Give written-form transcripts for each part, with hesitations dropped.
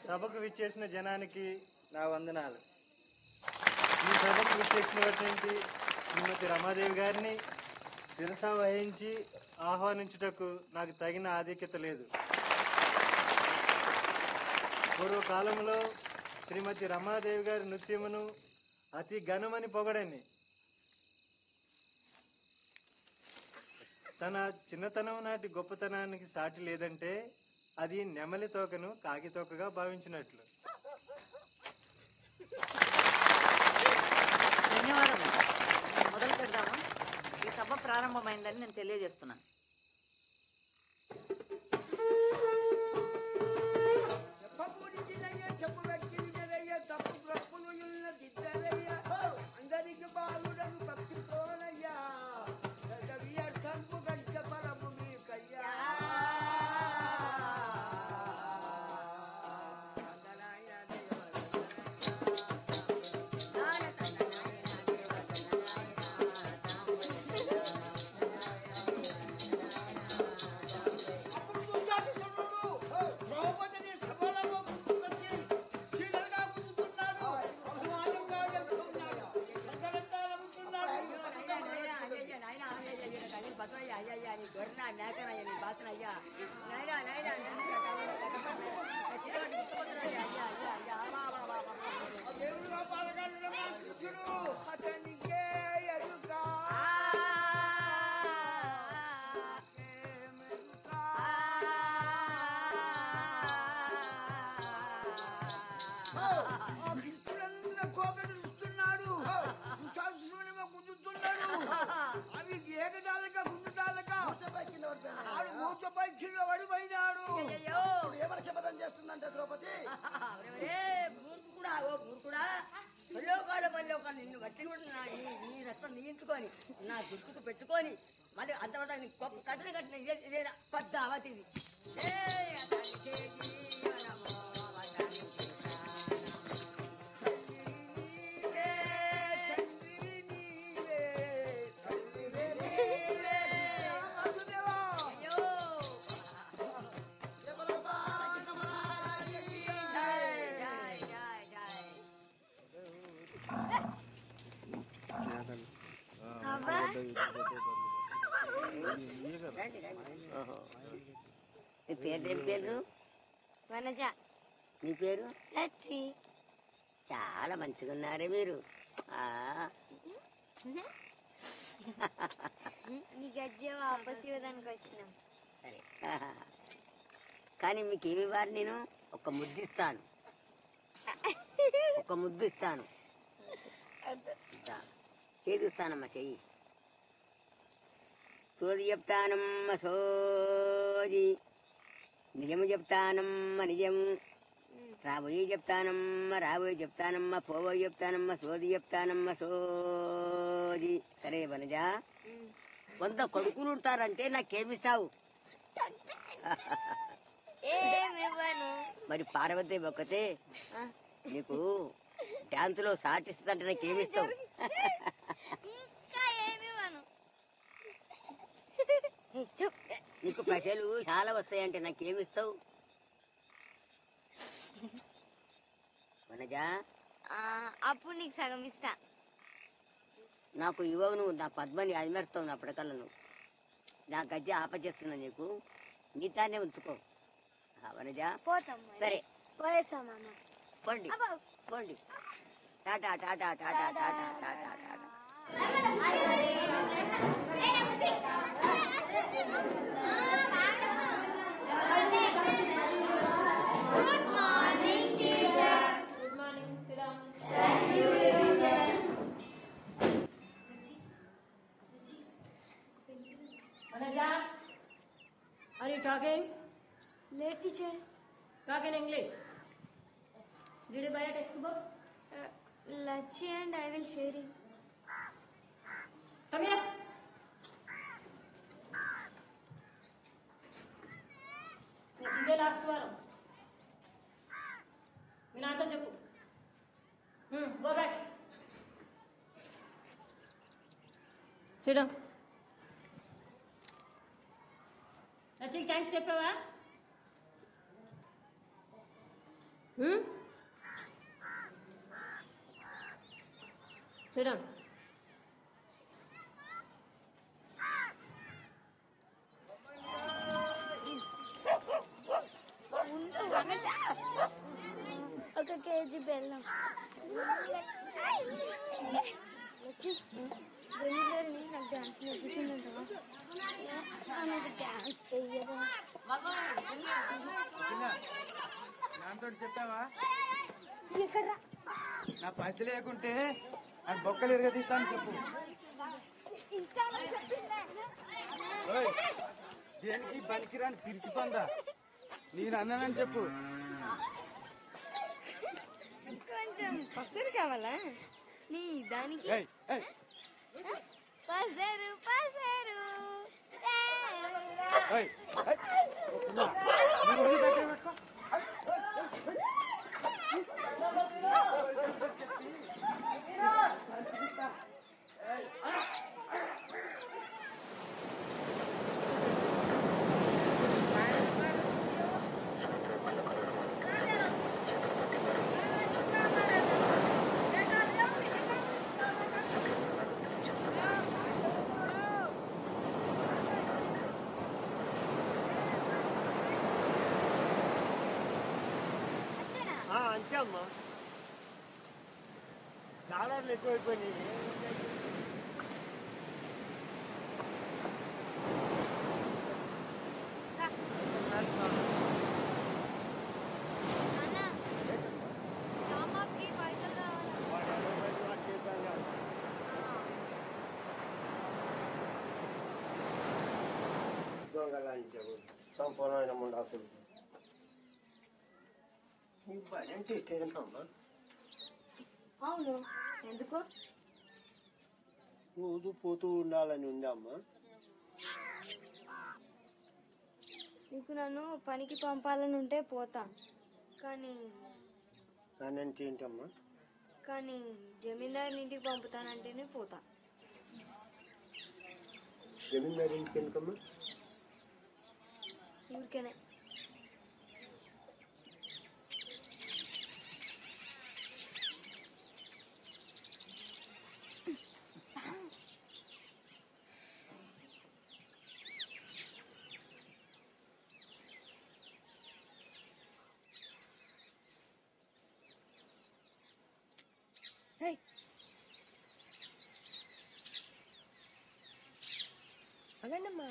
సభకు విచ్చేసిన జనానికి నా వందనాలు. ఈ సభకు విచ్చేసినటువంటి శ్రీమతి రమాదేవి గారిని శిరసా వహించి ఆహ్వానించుటకు నాకు తగిన ఆధిక్యత లేదు. పూర్వకాలంలో శ్రీమతి రమాదేవి గారి నృత్యమును అతి ఘనమని పొగడని, తన చిన్నతనం నాటి గొప్పతనానికి సాటి లేదంటే అది నెమలి తోకను కాకి తోకగా భావించినట్లు. ధన్యవాదాలు. మొదలు పెడదాము. ఈ సభ ప్రారంభమైందని నేను తెలియజేస్తున్నాను. అందరికి బాలుడను భక్తితోనయ్యా ఫలము మీకయ్యా. ఏమని శపథం చేస్తుందంటే ద్రౌపది, నిన్ను బట్టి కూడా నీ రక్తం నియించుకొని నా గుర్తుకు పెట్టుకొని మళ్ళీ అంతవరకు కట్టలు కట్టిన ఇదే పద్దావతి నీ పేరు పేరు వనజ. నీ పేరు లచ్చి. చాలా మంచిగా ఉన్నారే మీరు. నీ గజ్జె వాపస్ ఇవ్వడానికి వచ్చినాం. సరే, కానీ మీకు ఏమి ఇవ్వాలి? నేను ఒక ముద్దు ఇస్తాను, ఒక ముద్దు ఇస్తాను. చేదుస్తానమ్మా, చెయ్యి. సోది చెప్తానమ్మ సోది, నిజము చెప్తానమ్మ నిజము, రాబోయే చెప్తానమ్మ రాబోయే చెప్తానమ్మ, పోబోయే చెప్తానమ్మ సోది చెప్తానమ్మ సోది. సరే వనజ, 100 కొడుకులు ఉంటారంటే నాకేమిస్తావు? మరి పార్వతి ఒక్కతే నీకు డాన్సులో సాటిస్తుందంటే నాకేమిస్తావు? నీకు పైసలు చాలా వస్తాయంటే నాకేమిస్తావు వనజ? అప్పుడు నీకు సగం ఇస్తా. నాకు ఇవ్వవు నువ్వు, నా పద్మని అదిమేస్తావు నా పడకల్లో. నువ్వు నా గజ్జె ఆపచేస్తున్నా నీకు, నీతానే ఉంచుకో వనజ. సరే పోండి పోండి. Tata Tata Tata Tata Tata Tata. Good morning, teacher. Good morning, sit down. Thank you, teacher. Vanaja, are you talking? No, teacher. Talk in English. Did you buy a textbook? Lachi and I will sharing. Come here. ఇదే last వారం. మీ నాతో చెప్పు. Go back. SIT down. Lachchi thanks చెప్పావా? చూడం ఒక KG బెల్లం. వెళ్ళి నాకు డాన్స్ నేర్పిస్తుందంటవా? నాకు డాన్స్ చెయ్యరా? నాతో చెప్పావా? ఇక్కడ నా పైసలు లేకుంటే నాకు బొక్కలు ఎరగదీస్తాను చెప్పు. ఓయ్, దేనికి బలికిరాని పిరికి పందా, నేను అన్నానని చెప్పు. కొంచెం పసరు కావాలా నీ దానికి? ఏయ్, ఏయ్. పసరు పసరు ఏయ్, ఏయ్. నువ్వు వదిలి దగ్గర పెట్టుకో. అంతే అమ్మా, డాలర్లు ఎక్కువైపోయినాయి. దొంగలాంచారు సంపూర్ణమైన ముండాకులు. నీకు భయం అంటే ఇష్టమేనమ్మా? అవును, ఎందుకు? రోజు పోతూ ఉండాలని ఉందమ్మా. నీకు నన్ను పనికి పంపాలని ఉంటే పోతా, కానీ అంటే ఏంటమ్మా? కానీ జమీందారు ఇంటికి పంపుతానంటేనే పోతా. జమీందారు ఇంటికి ఎందుకమ్మా? ఊరికేనే. అగండమ్మా,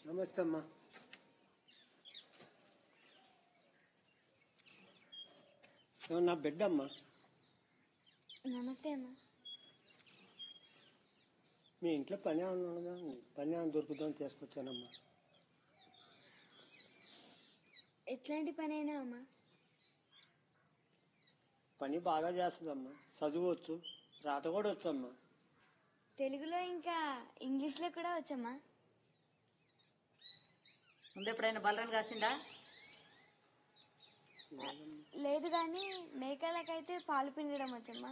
నమస్తే అమ్మా. నా బిడ్డ అమ్మా. నమస్తే అమ్మా. మీ ఇంట్లో పని ఏమన్నా ఉన్నదా? పని ఏమైనా దొరుకుతుందని తీసుకొచ్చానమ్మా. ఎట్లాంటి పని అయినా అమ్మా? పని బాగా చేస్తుందమ్మా, చదువువచ్చు, రాత కూడా వచ్చమ్మా. తెలుగులో ఇంకా ఇంగ్లీష్లో కూడా వచ్చమ్మా. ముందు ఎప్పుడైనా బలరాన్ని కాసిందా? లేదు, కానీ మేకలకైతే పాలు పిండడం వచ్చమ్మా.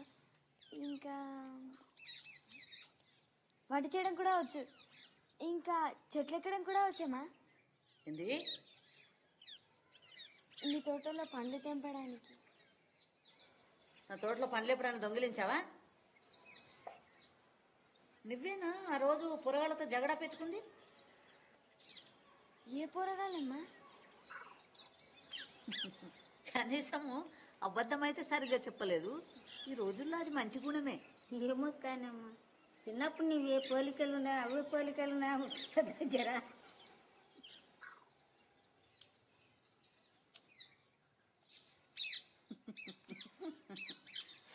ఇంకా వంట చేయడం కూడా వచ్చు. ఇంకా చెట్లు ఎక్కడం కూడా వచ్చమ్మా. ఏంది? మీ తోటలో పండ్లు తెంపడానికి. నా తోటలో పండ్లు ఎప్పుడైనా దొంగిలించావా? నువ్వేనా ఆ రోజు పొరగాళ్ళతో జగడా పెట్టుకుంది? ఏ పోరగాలమ్మా? కనీసము అబద్ధమైతే సరిగ్గా చెప్పలేదు. ఈ రోజుల్లో అది మంచి గుణమే. ఏమో కానమ్మా, చిన్నప్పుడు నీవు ఏ పోలికలున్నా అవే పోలికలున్నా దగ్గర.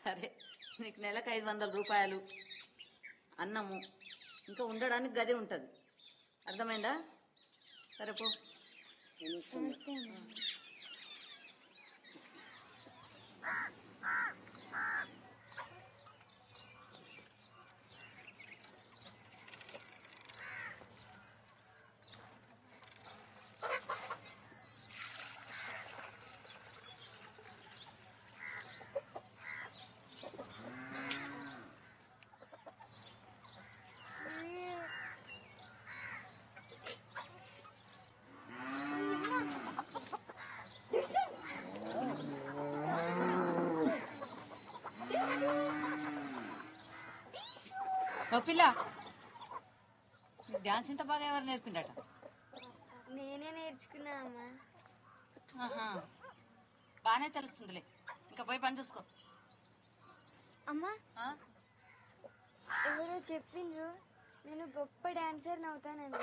సరే, నీకు నెలకు 500 రూపాయలు, అన్నము, ఇంకా ఉండడానికి గది ఉంటుంది. అర్థమైందా? సరే పో. నమస్తే అమ్మా. ఓ పిల్ల డాన్స్ ఇంత బాగా ఎవరు నేర్పిండట? నేనే నేర్చుకున్నా అమ్మా. ఆహా, బాగానే తెలుస్తుందిలే. ఇంకా పోయి పని చూసుకో. అమ్మా ఆ? ఎవరో చెప్పిండ్రు నేను గొప్ప డాన్సర్ అవుతానని,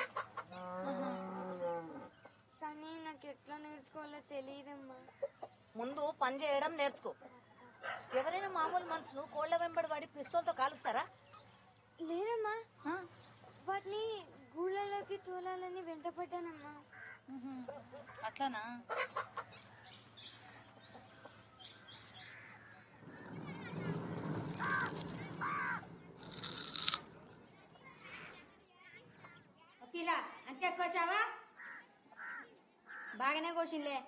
కానీ నాకు ఎట్లా నేర్చుకోవాలో తెలియదమ్మా. ముందు పని చేయడం నేర్చుకో. ఎవరైనా మామూలు మనుషులు కోళ్ల వెంబడి పడి పిస్తోల్తో కాలుస్తారా? లేదమ్మా, ఆ? వాటిని గూళ్ళలోకి తోలాలని వెంటపడ్డానమ్మా. అట్లానా? పిల్ల అంతే కోసావా? బాగానే కోసిందిలే.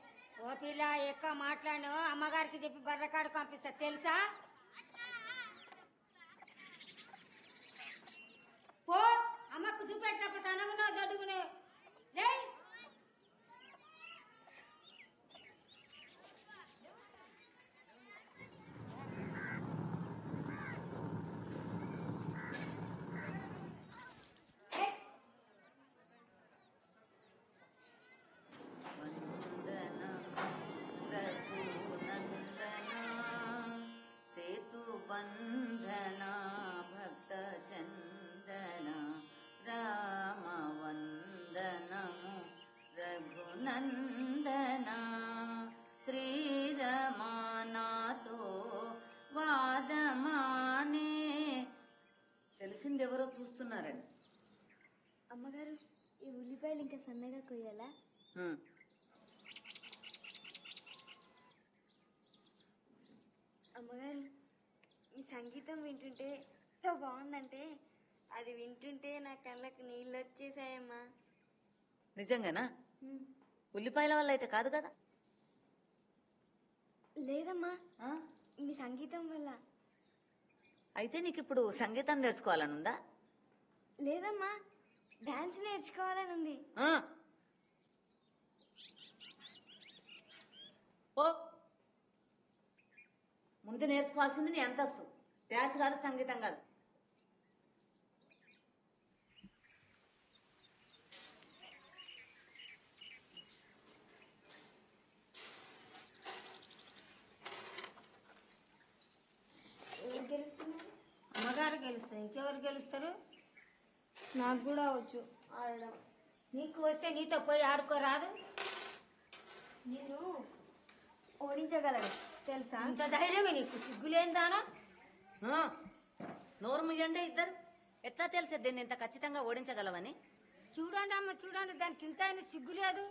ఓ పిల్ల ఎక్కువ మాట్లాడు, అమ్మగారికి చెప్పి బర్రకాడు పంపిస్తా తెలుసా? పో అమ్మకు చూపెట్టినప్పుడు సనగునో దొడ్డుగునో లే. సేతు బంధన భక్త చందన రామ వందనము రఘునందన శ్రీరమానాతో వాదమానే. తెలిసిందెవరో చూస్తున్నారని. అమ్మగారు, ఈ ఉల్లిపాయలు ఇంకా సన్నగా కొయ్యాలా? అమ్మగారు, ఈ సంగీతం వింటుంటే ఎంత బాగుందంటే అది వింటుంటే నా కళ్ళకు నీళ్ళు వచ్చేసాయమ్మా. నిజంగానా? ఉల్లిపాయల వల్ల అయితే కాదు కదా? లేదమ్మా, మీ సంగీతం వల్ల. అయితే నీకు ఇప్పుడు సంగీతం నేర్చుకోవాలనుందా? లేదమ్మా, డాన్స్ నేర్చుకోవాలని ఉంది. ఓ ముందు నేర్చుకోవాల్సింది నీ అంతస్తు. డాన్స్ కాదు, సంగీతం కాదు. ఏం గెలుస్తున్నారు? అమ్మగారు గెలుస్తారు, ఇంకెవరు గెలుస్తారు? నాకు కూడా వచ్చు ఆడడం. నీకు వస్తే నీతో పోయి ఆడుకోరాదు? నేను ఓడించగలను తెలుసా? అంత ధైర్యమే నీకు? సిగ్గులేందానా? నోరు ముయ్యండి ఇద్దరు. ఎట్లా తెలిసేది దీన్ని ఇంత ఖచ్చితంగా ఓడించగలవని? చూడండి అమ్మ చూడండి, దానికి ఇంత అయినా సిగ్గు లేదు.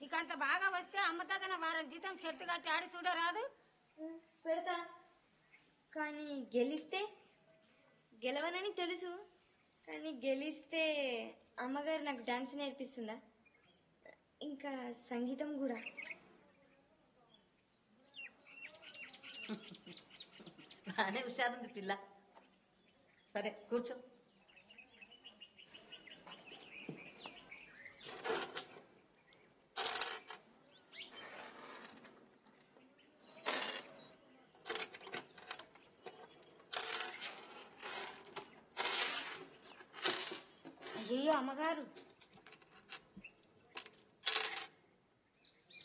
నీకు అంత బాగా వస్తే అమ్మ తగిన వారం జీతం చెట్టు కట్టి ఆడి చూడరాదు? పెడతా, కానీ గెలిస్తే గెలవనని తెలుసు, కానీ గెలిస్తే అమ్మగారు నాకు డాన్స్ నేర్పిస్తుందా, ఇంకా సంగీతం కూడా. బాగానే హుషారుంది పిల్ల. సరే కూర్చో. అయ్యో అమ్మగారు,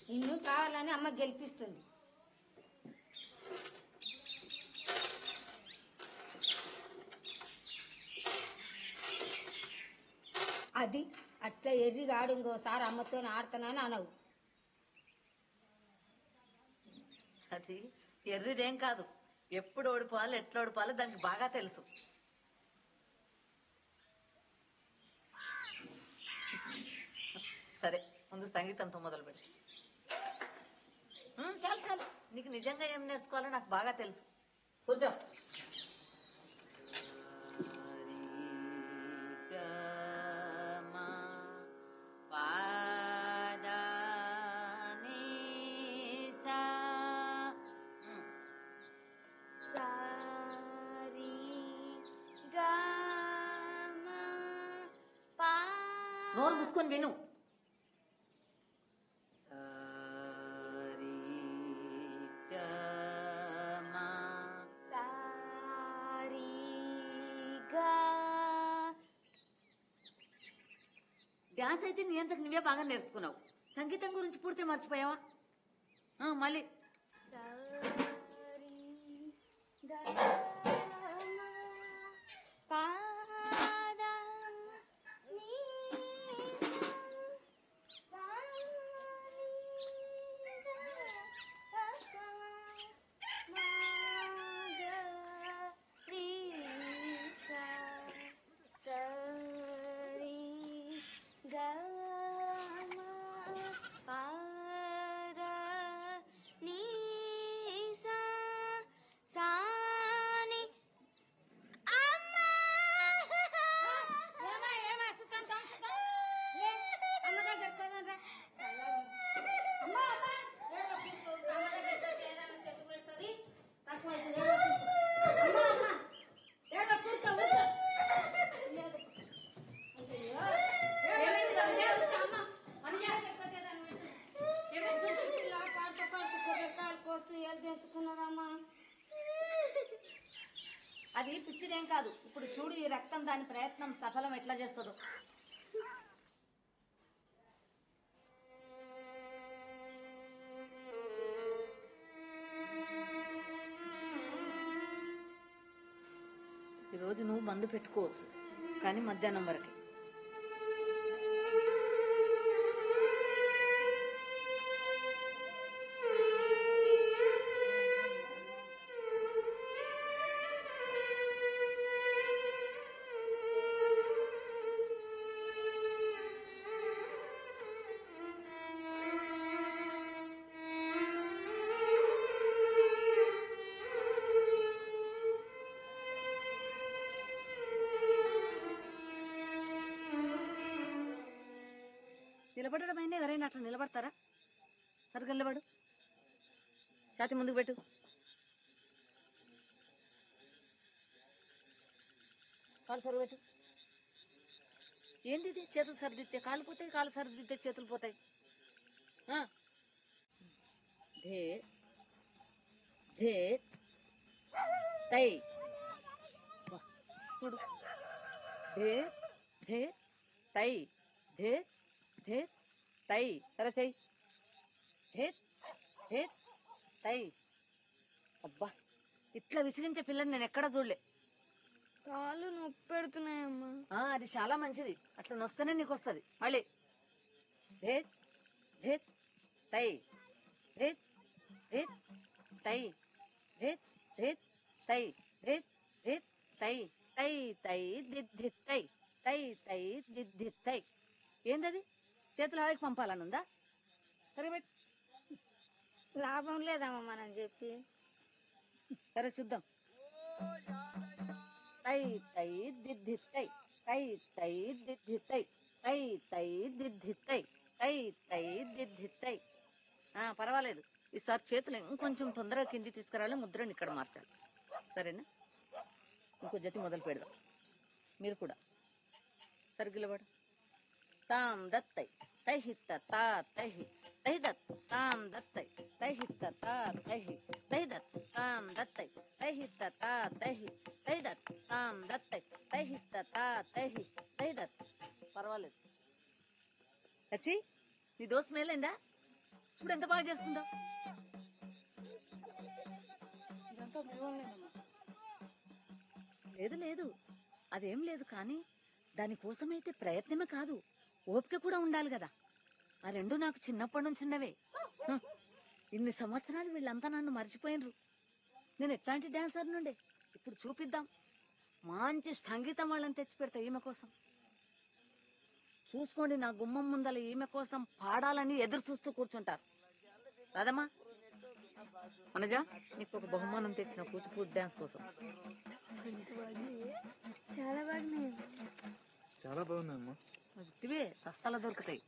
నిన్ను కావాలని అమ్మ గెలిపిస్తుంది. అది అట్లా ఎర్రిగా ఆడు, ఇంకోసారి అమ్మతో ఆడుతానని అనవు. అది ఎర్రిదేం కాదు. ఎప్పుడు ఓడిపోవాలి, ఎట్లా ఓడిపోవాలి దానికి బాగా తెలుసు. సరే ముందు సంగీతంతో మొదలు పెట్టి. చాలు చాలు, నీకు నిజంగా ఏం నేర్చుకోవాలో నాకు బాగా తెలుసు. కూర్చో. నోరు మూసుకొని విను. సారీ డాన్స్ అయితే నీ అంతకు నువ్వే బాగా నేర్చుకున్నావు. సంగీతం గురించి పూర్తి మర్చిపోయావా? మళ్ళీ అది పిచ్చిదేం కాదు. ఇప్పుడు చూడు ఈ రక్తం దాని ప్రయత్నం సఫలం ఎట్లా చేస్తుందో. ఈరోజు నువ్వు మందు పెట్టుకోవచ్చు, కానీ మధ్యాహ్నం వరకే. నిలబడడం అయినా ఎవరైనా అట్లా నిలబడతారా? సరిగ్గా నిలబడు, ఛాతి ముందుకు పెట్టు. కాలు సరుగు పెట్టు. ఏంది ఇది? చేతులు సరిదిద్దే కాళ్ళు పోతాయి, కాళ్ళు సరిదిద్దే చేతులు పోతాయి. ధే ధే తై చూడు. ధే ధే తై ధే ధే తై. సరే చెయ్యి. ధే ధే తై. అబ్బా, ఇట్లా విసిగించే పిల్లని నేను ఎక్కడా చూడలే. కాళ్ళు నొప్పి పెడుతున్నాయమ్మా. అది చాలా మంచిది, అట్లా నొస్తేనే నీకు వస్తుంది. మళ్ళీ ధే ధే తై ధే ధే తై ధే ధే తై ధే ధే తై తై తై దిద్ధి తై తై తై దిద్ధి తై. ఏందది? చేతులు హవాయికి పంపాలనుందా? సరే పెట్టు. లాభం లేదమ్మా మనం చెప్పి. సరే చూద్దాం. తై తై దిద్ధి తై తై తై దిద్ధి తై తై తై దిద్ధి తై తై తై దిద్ధి తై. పర్వాలేదు, ఈసారి చేతులు ఇంకొంచెం తొందరగా కింది తీసుకురావాలి, ముద్రని ఇక్కడ మార్చాలి. సరేనా? ఇంకో జతి మొదలు పెడదాం. మీరు కూడా సరిగిలబడు. తాం దత్తై తైహిత్త తా తైహి తైదత్ తాం దత్తై తైహిత్త తా తైహి తైదత్ తాం దత్తై తైహిత్త తా తైహి తైదత్ తాం దత్తై తైహిత్త తా తైహి తైదత్. పర్వాలేదు. వచ్చి నీ దోశ మేలైందా? ఇప్పుడు ఎంత బాగా చేస్తుందో. లేదు లేదు, అదేం లేదు. కానీ దానికోసమైతే ప్రయత్నమే కాదు, ఓపిక కూడా ఉండాలి కదా. ఆ రెండు నాకు చిన్నప్పటి నుంచి ఉన్నవే. ఇన్ని సంవత్సరాలు వీళ్ళంతా నన్ను మర్చిపోయినరు. నేను ఎట్లాంటి డాన్సర్ నుండే ఇప్పుడు చూపిద్దాం. మంచి సంగీతం వాళ్ళని తెచ్చి పెడతా ఈమె కోసం. చూసుకోండి, నా గుమ్మం ముందల ఈమె కోసం పాడాలని ఎదురు చూస్తూ కూర్చుంటారు. రాదమ్మా, మనజ, నీకు ఒక బహుమానం తెచ్చిన కూచిపూడి డాన్స్ కోసం. చాలా బాగున్నాయి. చాలా బాగుందమ్మా. ఇవే సస్తాలో దొరుకుతాయి.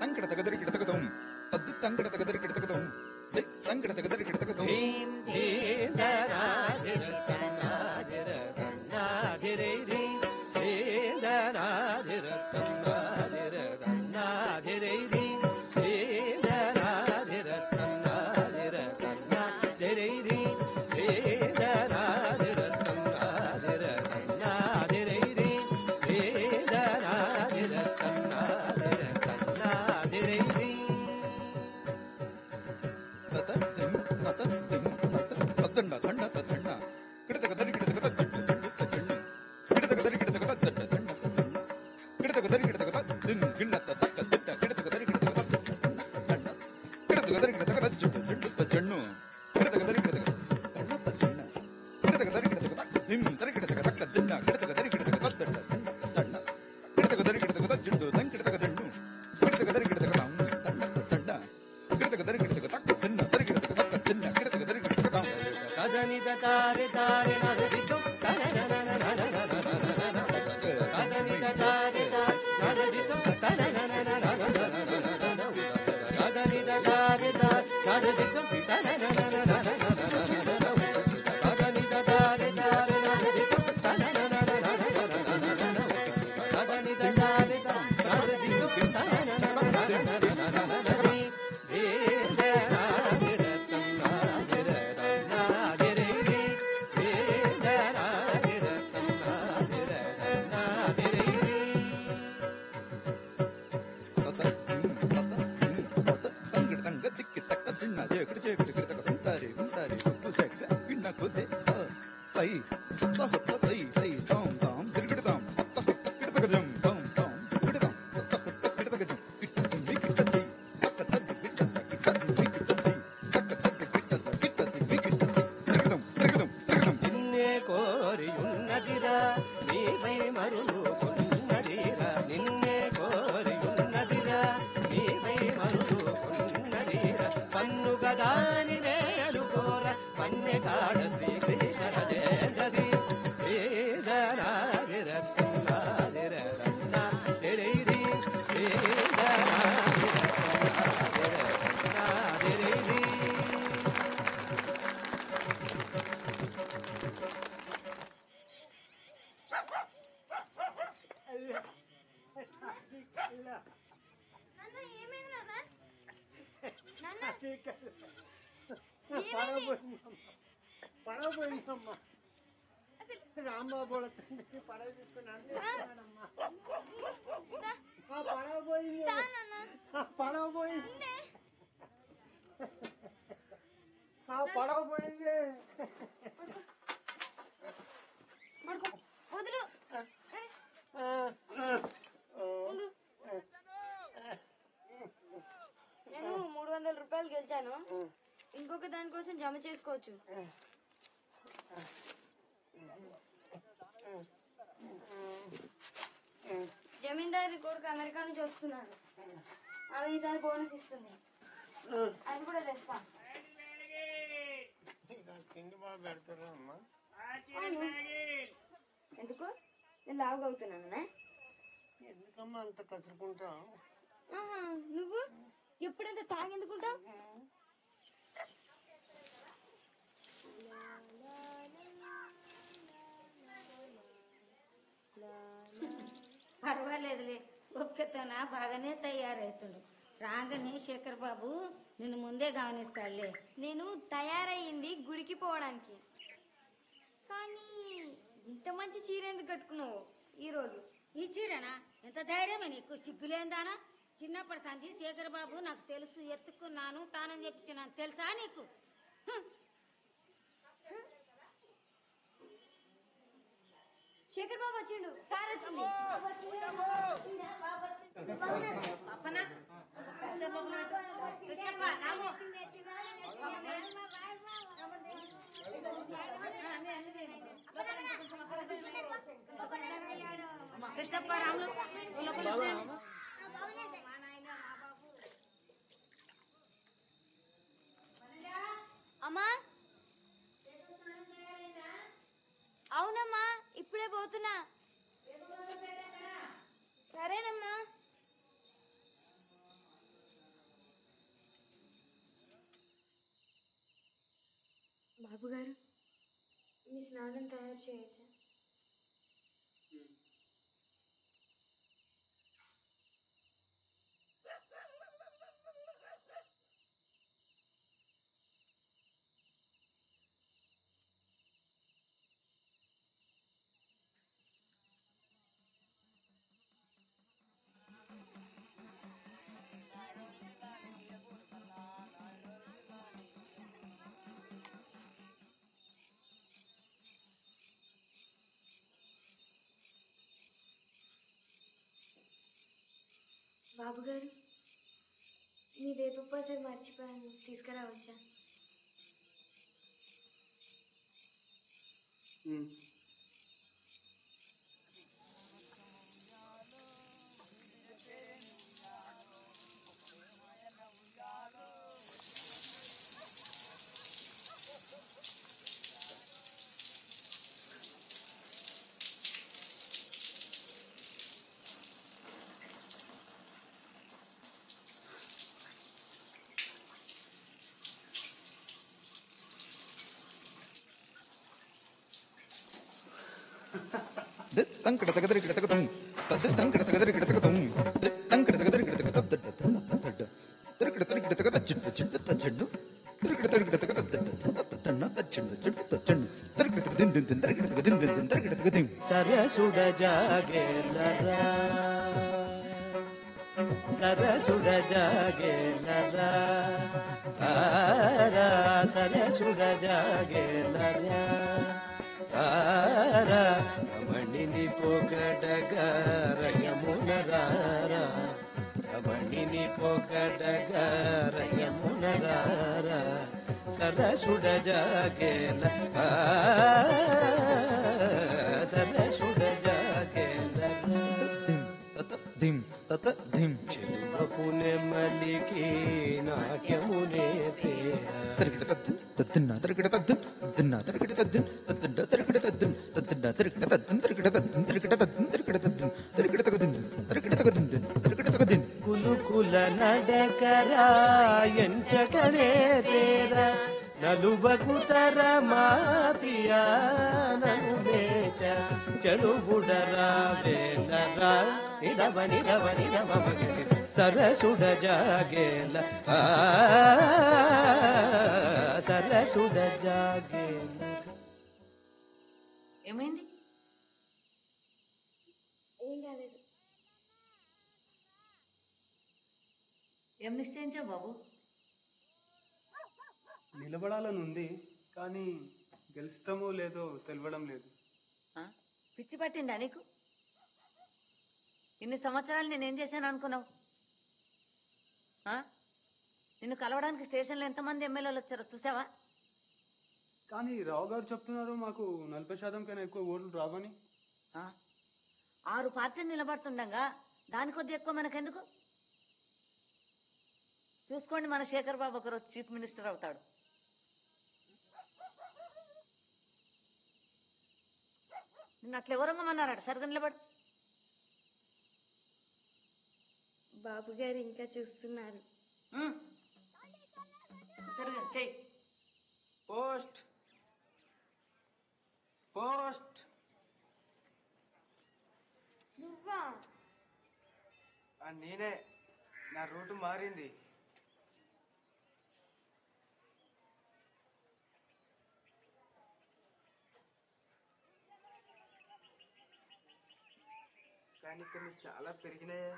తంకడ తగదరి కిడతకదం తద్ది తంకడ తగదరి కిడతకదం తంకడ తగదరి కిడతకదం పడవపోయిందమ్మా రాంబాబు తండ్రి పడవ తీసుకున్నాడు. పడవ పోయింది, పడవ పోయింది, పడవ పోయింది. నేను 300 రూపాయలు గెలిచాను. ఇంకొక దానికోసం జమ చేసుకోవచ్చు. జమీందారి కొడుకు అమెరికా నుంచి వస్తున్నాడు. ఆమె ఈసారి బోనస్ ఇస్తుంది. అది కూడా తెస్తా. ఎందుకు? నేను లావుగా అవుతున్నానా? ఎందుకమ్మా అంత కసురుకుంటావు? నువ్వు ఎప్పుడంత తాగెందుకుంటావు? పర్వాలేదులే, ఒక్కతన బాగానే తయారవుతుండు. రాగానే శేఖర్ బాబు నిన్ను ముందే గమనిస్తాడులే. నేను తయారయ్యింది గుడికి పోవడానికి. కానీ ఇంత మంచి చీర ఎందుకు కట్టుకున్నావు ఈరోజు? ఈ చీరనా? ఎంత ధైర్యమే నీకు? సిగ్గులేందానా? చిన్నప్పటి సంధి శేఖర్ బాబు నాకు తెలుసు, ఎత్తుకున్నాను, తానని చెప్తున్నాను, తెలుసా నీకు? శేఖర్ బాబు వచ్చిండు, కార్ వచ్చింది. కృష్ణప్ప రాములు అమ్మా, అవునమ్మా, ఇప్పుడే పోతున్నా. సరేనమ్మా. బాబు గారు మీ స్నానం తయారు చేయొచ్చా? బాబు గారు మీ వేప మర్చిపోయాను, తీసుకురావచ్చా? తంకడ తగదరి కిడతకతం తద్ద తంకడ తగదరి కిడతకతం తంకడ తగదరి కిడతకత తడ్డ తరికిడ తరికిడ తగద జిడ్డు జిడ్డు తజ్జడ్డు తరికిడ తరికిడ తగద తన్న తజ్జడ్డు జిడ్డు తజ్జడ్డు తరికిడ తగ దిన్ దిన్ దిన్ తరికిడ తగ దిన్ దిన్ దిన్ తరికిడ తగ దిన్ సరసుడ జాగేలరా సరసుడ జాగేలరా ఆరా సరసుడ జాగేలరా ఆరా రమణిని పొగడగా రయమునరారా రమణిని పొగడగా రయమునరారా సరసుడ జాగేల సరసుడ జాగేల దిం తత దిం చెరువపు నెమ్మలికి నాట్యమునే పేరా తరికిడ తద్దిన్ తద్దిన్న తరికిడ తద్దిన్ తద్దిన్న తరికిడ తద్దిన్ తద్దిన్న తరికిడ తద్దిన్ తద్దిన్న తరికిడ తద్దిన్ తరికిడ తద్దిన్ తరికిడ తద్దిన్ తరికిడ తద్దిన్ తరికిడ తగ దిన్ తరికిడ తగ దిన్ తరికిడ తగ దిన్ కులుకుల నడకరా ఎంచకరే తేరా నలువకుతర మా ప్రియా నను లేచ చెలుబుడరా వేలరా నిదవ నిదవ నిదవ మగటి సరసుడ జాగేల సరసుడ జాగేల. ఏమైంది? ఏం కాలేదు. ఏం నిశ్చయించావు బాబు? నిలబడాలని ఉంది, కానీ గెలుస్తామో లేదో తెలియడం లేదు. పిచ్చి పట్టిందా నీకు? ఇన్ని సంవత్సరాలు నేనేం చేశాను అనుకున్నావు? నిన్ను కలవడానికి స్టేషన్లో ఎంతమంది ఎమ్మెల్యేలు వచ్చారో చూసావా? కానీ రావు గారు చెప్తున్నారు మాకు 40% కన్నా ఎక్కువ ఓట్లు రావని. 6 పార్టీలు నిలబడుతుండగా దాని కొద్ది ఎక్కువ మనకెందుకు? చూసుకోండి, మన శేఖర్ బాబు ఒకరోజు చీఫ్ మినిస్టర్ అవుతాడు. నిన్ను అట్లా ఎవరంగమన్నారట? సరిగ్గా నిలబడు. బాబు గారు ఇంకా చూస్తున్నారు. సరిగ్గా చెయ్యి. Post post. నువ్వా? నేనే. నా రూటు మారింది. కానీ కొన్ని చాలా పెరిగినాయే.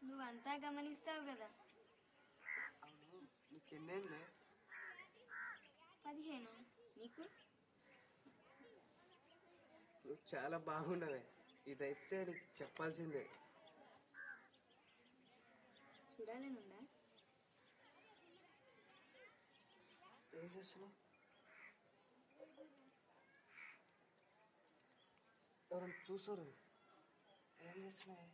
నువ్వంతా గమనిస్తావు కదా. అవును, నీకెన్నేళ్ళే? 15. నీకు? నువ్వు చాలా బాగున్నవే. ఇదైతే నీకు చెప్పాల్సిందే. చూడాలనుందా? ఏం చేస్తున్నావు? ఎవరైనా చూసారు? ఏం చేస్తున్నాయి?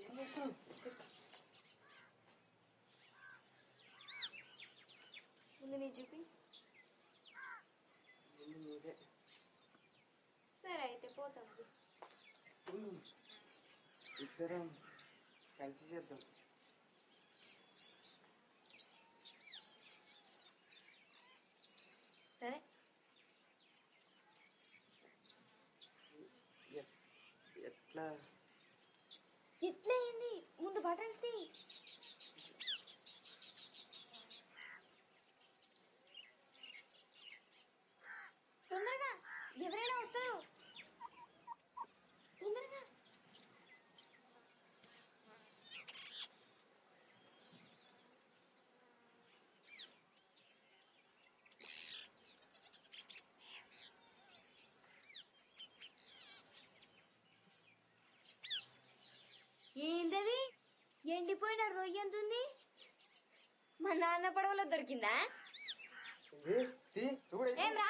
ఏం చేస్తున్నావు? చూపి. మీరే సరే అయితే పోతాం. ఇద్దరం కలిసి చేద్దాం. సరే ఎట్లా? ఎట్లా అయింది? ముందు బటన్స్ తీ. తొందరగా, ఎవరైనా వస్తారు. తొందరగా. ఏంటది? ఎండిపోయిన రొయ్య ఎంతుంది? మా నాన్న పడవలో దొరికిందా? ఏమ్రా?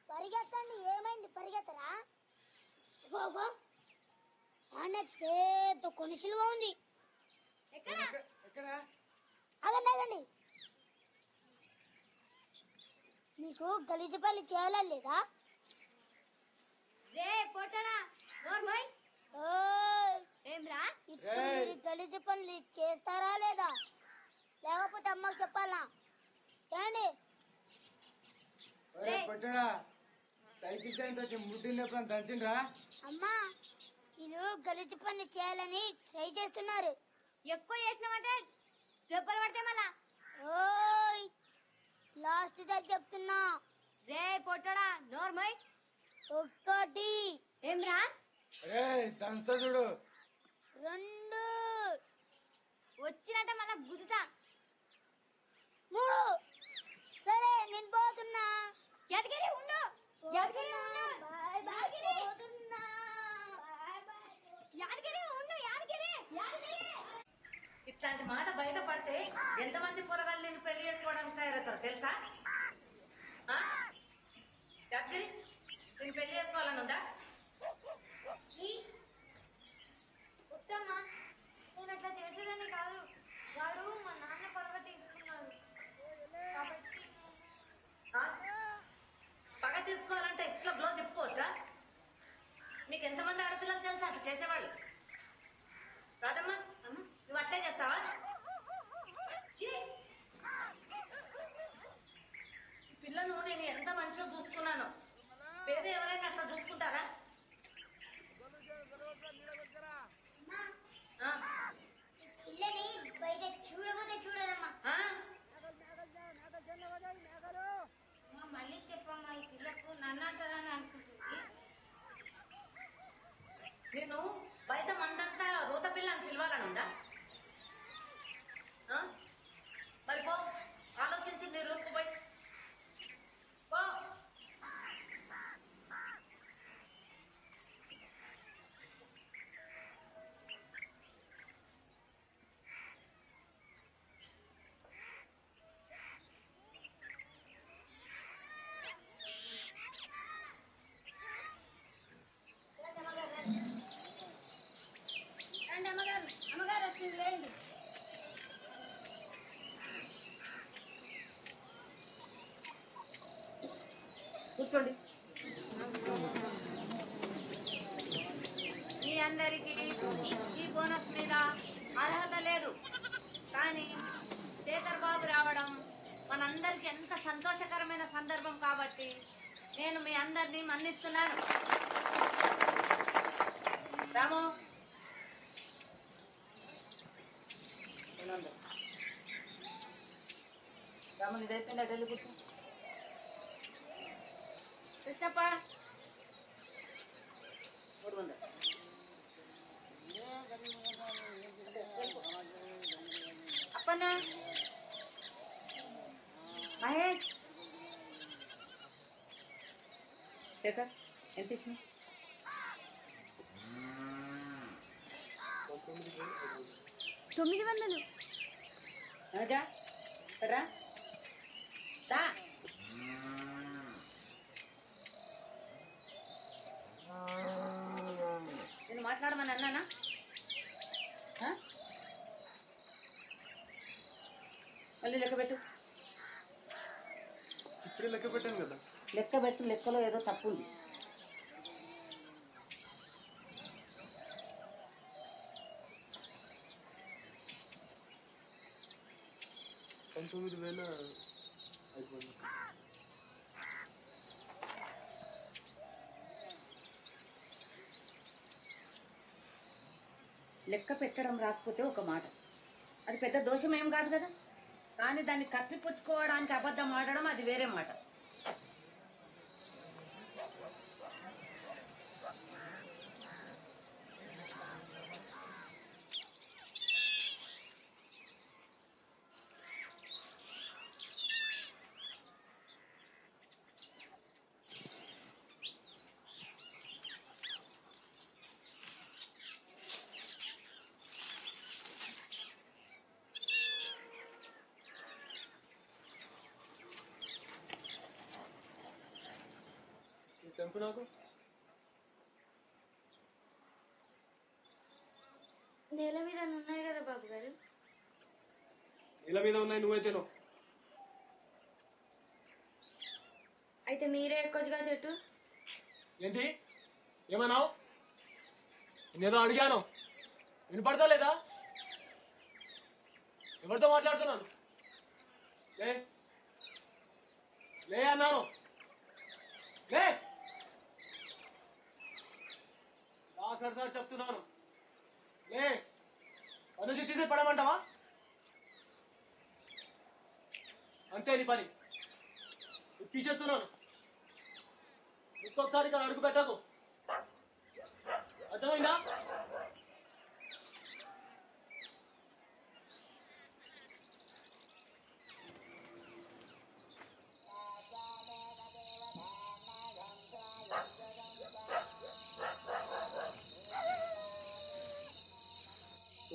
పరిగెత్తండి. ఏమైంది? పరిగెత్తరా? గోగో ఆనే పెద్ద కొనిసిలుగా ఉంది. ఎక్కడ? ఆగండి ఆగండి. మీకు గలీజు పల్లి చేయాలా లేదా? రే పొట్టడా, నోర్మోయ్. ఓయ్ ఏమ్రా? ఇప్పుడు మీరు గలీజు పనులు చేస్తారా లేదా? లేకపోతే అమ్మకు చెప్పాలా? ఏండి? సైకిల్ చైన్ ముట్టినప్పుడు దంచిండ్రా? అమ్మా మీరు గలీజు పనులు చేయాలని ట్రై చేస్తున్నారు. ఎక్కువ చేసినామంటే దెబ్బలు పడితే మళ్ళా. ఓయ్ లాస్ట్ దాకా చెప్తున్నా. రే పొట్టడా, నోర్మోయ్. ఒకటి. ఏమ్రా? దంచుతా చూడు. రెండు. వచ్చినట్ట మళ్ళా గుద్దుతా. మూడు. సరే నేను పోతున్నా. యాదగిరి ఉండు. యాదగిరి ఉండు. యాదగిరి. యాదగిరి ఉండు. యాదగిరి. యాదగిరి. ఇట్లాంటి మాట బయట పడితే ఎంతమంది పొరగాళ్ళు నేను పెళ్లి చేసుకోవడానికి తయారవుతారు తెలుసా? దగ్గరి నేను పెళ్లి చేసుకోవాలని ఉందా? ఉత్తమ్మా, నేను అట్లా చేసేదాన్ని కాదు. వాడు మా నాన్న పడవ తీసుకున్నాడు కాబట్టి పగ తీర్చుకోవాలంటే ఇట్లా బ్లౌజ్ చెప్పుకోవచ్చా? నీకు ఎంతమంది ఆడపిల్లలు తెలుసా అట్లా చేసేవాళ్ళు? రాదమ్మా, నువ్వు అట్లే చేస్తావా? పిల్లను నేను ఎంత మంచిగా చూసుకున్నాను. పేద ఎవరైనా అట్లా చూసుకుంటారా? పిల్లని బయట చూడకపోతే చూడరమ్మా. మళ్ళీ చెప్పమ్మా, ఈ పిల్లకు నన్ను అంటారని అనుకుంటుంది. నేను బయట మందంతా రోత పిల్లని పిలవాలని ఉందా? మరి పో, ఆలోచించి నీ రూపుకు పోయి పో. రండి అమ్మగారు. అమ్మగారు వచ్చింది, లేండి. కూర్చోండి. మీ అందరికీ ఈ బోనస్ మీద అర్హత లేదు, కానీ శేఖర్ బాబు రావడం మనందరికి ఎంత సంతోషకరమైన సందర్భం కాబట్టి నేను మీ అందరినీ మన్నిస్తున్నాను. రాము, రాము ఇదైతే ఢిల్లీ కూర్చో. కృష్ణప్ప 300. అప్పన్న, మహేష్, శేఖర్ ఎంత ఇచ్చినావు? 900. రాజా రా రా. నేను మాట్లాడమని అన్నానా? మళ్ళీ లెక్క పెట్టు. ఇప్పుడే లెక్క పెట్టాను కదా. లెక్క పెట్టు, లెక్కలో ఏదో తప్పు ఉంది. అయిపోయింది. లెక్క పెట్టడం రాకపోతే ఒక మాట, అది పెద్ద దోషం ఏం కాదు కదా. కానీ దాన్ని కప్పిపుచ్చుకోవడానికి అబద్ధం ఆడడం అది వేరే మాట. తెంపు నాకు. నేల మీద ఉన్నాయి కదా బాబు గారు. నేల మీద ఉన్నాయి, నువ్వైతేనో. అయితే మీరే ఎక్కొచ్చుగా చెట్టు. ఏంటి ఏమన్నావు? నేనేదో అడిగాను, వినపడతా లేదా? ఎవరితో మాట్లాడుతున్నాను? లే లే అన్నాను, లే. ఆఖరిసారి చెప్తున్నాను, లే. పని తీసి పడమంటావా? అంతే నీ పని. తీసేస్తున్నాను. ఇంకొకసారి ఇక్కడ అడుగు పెట్టకు, అర్థమైందా?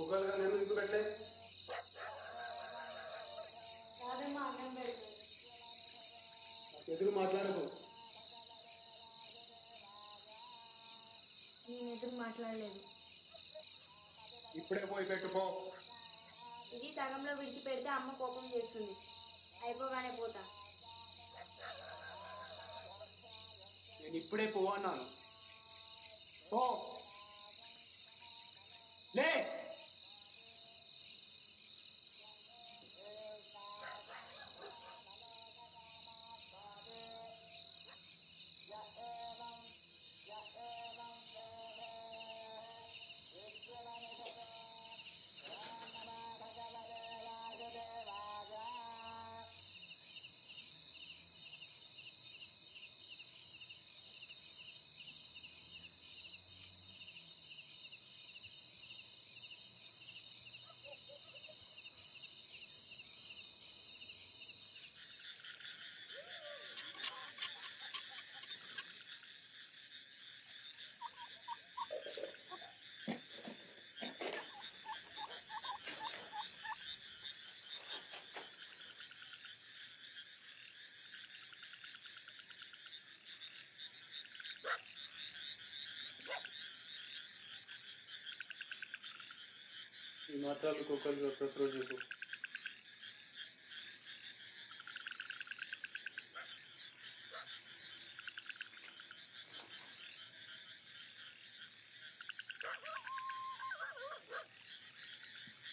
ఒకవేళ నేను ఎందుకు పెట్టలే? కాదమ్మా, అన్నం పెడతాను. ఎదురు మాట్లాడకు. నేను ఎదురు మాట్లాడలేదు. ఇప్పుడే పోయి పెట్టుకో. ఇది సగంలో విడిచిపెడితే అమ్మ కోపం చేస్తుంది. అయిపోగానే పోతా. నేను ఇప్పుడే పో అన్నాను. పో, లే. ఈ మాత్రాలు కుక్కలు ప్రతిరోజు చెప్పు.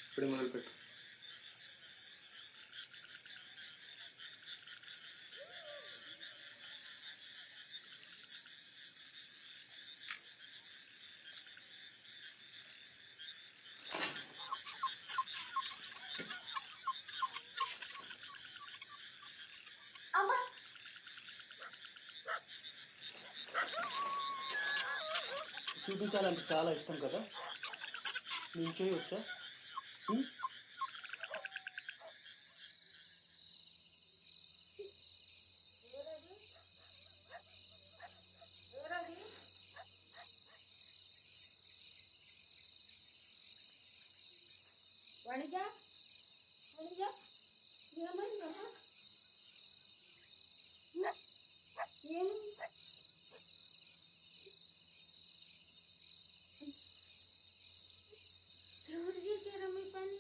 ఇప్పుడే మొదలుపెట్టు. చూపించాలంటే చాలా ఇష్టం కదా, నేను చేయవచ్చా? వణిజా, వణిజా, ఏమైందమ్మా? ఏమి? ఎవరు చేశారా మీ పని?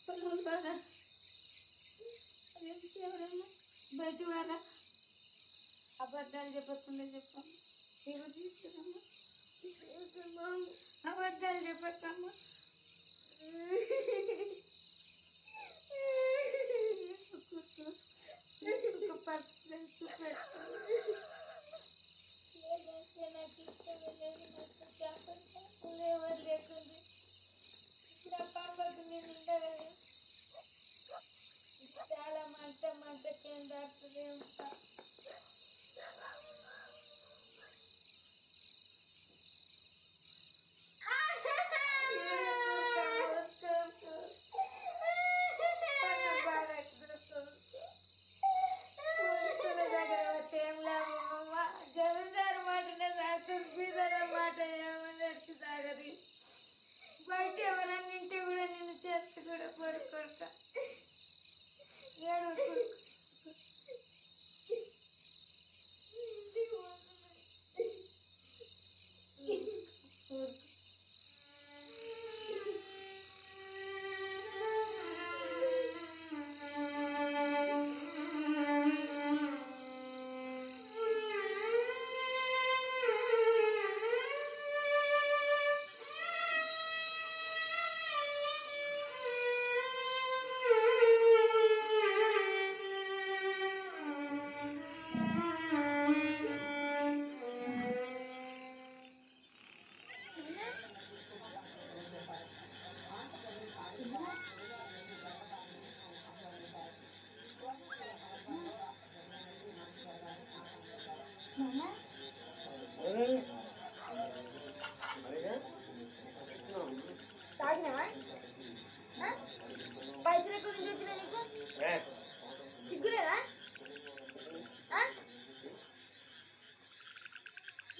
పొలంలో బాగా ఎవరన్నా బయట వారా అబద్ధాలు చెప్పకుండా చెప్పమ్మా ఎవరు తీసుకురమ్మా అబద్ధాలు చెప్పక్కమ్మా ఎవరు లేకుండా ఇప్పుడు పాపకు నేను ఉండగా చాలా మంట కింద ఉంటా జమీందారు మాటనే సాగుతుంది బీదల మాట ఏమన్నట్టు సాగది బయట ఎవరన్నా ఇంటి కూడా నిన్ను చేస్తూ కూడా కోరుకోక ఏడు తాగినావా పైసలు ఎక్కడి నుంచి వచ్చినా నీకు సిగ్గులేదా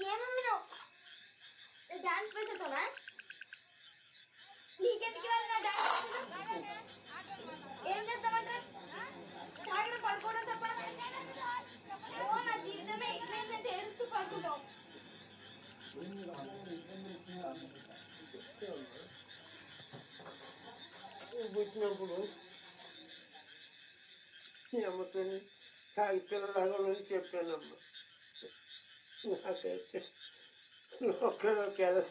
ఏమమ్మినావు డాన్స్ పైసలతోనా నీకెందుకు ఇవ్వాలి నా డాన్స్ ఏం చేస్తామంటారు తాగడం పడుకోవడం తప్ప ఓ నా జీవితమే ఎట్లయిందంటే ఏడుస్తూ పడుకుంటావు పుట్టినప్పుడు అమ్మతో కాగి పిల్లలాగని చెప్పానమ్మా నాకైతే ఒకరికెలా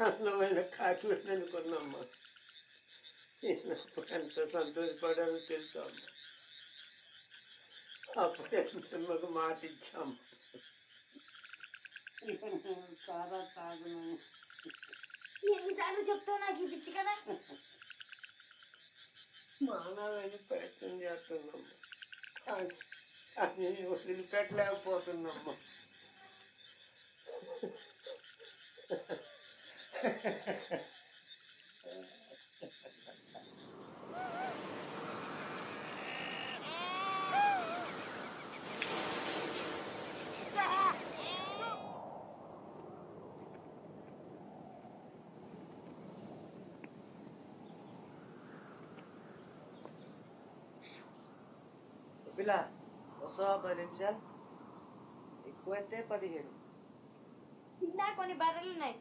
అందమైన కాకి వెళ్ళనుకున్నమ్మా ఎంత సంతోషపడాలో తెలుసు అమ్మ అప్పుడే అమ్మకు మాట ఇచ్చాము చాలా తాగును ఎన్నిసార్లు చెప్తావు నాకు ఈ పిచ్చి కదా మానాలని ప్రయత్నం చేస్తున్నాము కానీ వదిలిపెట్టలేకపోతున్నాము పిల్ల వస్తావా 10 నిమిషాలు ఎక్కువైతే 15 ఇంకా కొన్ని బర్రెలు ఉన్నాయి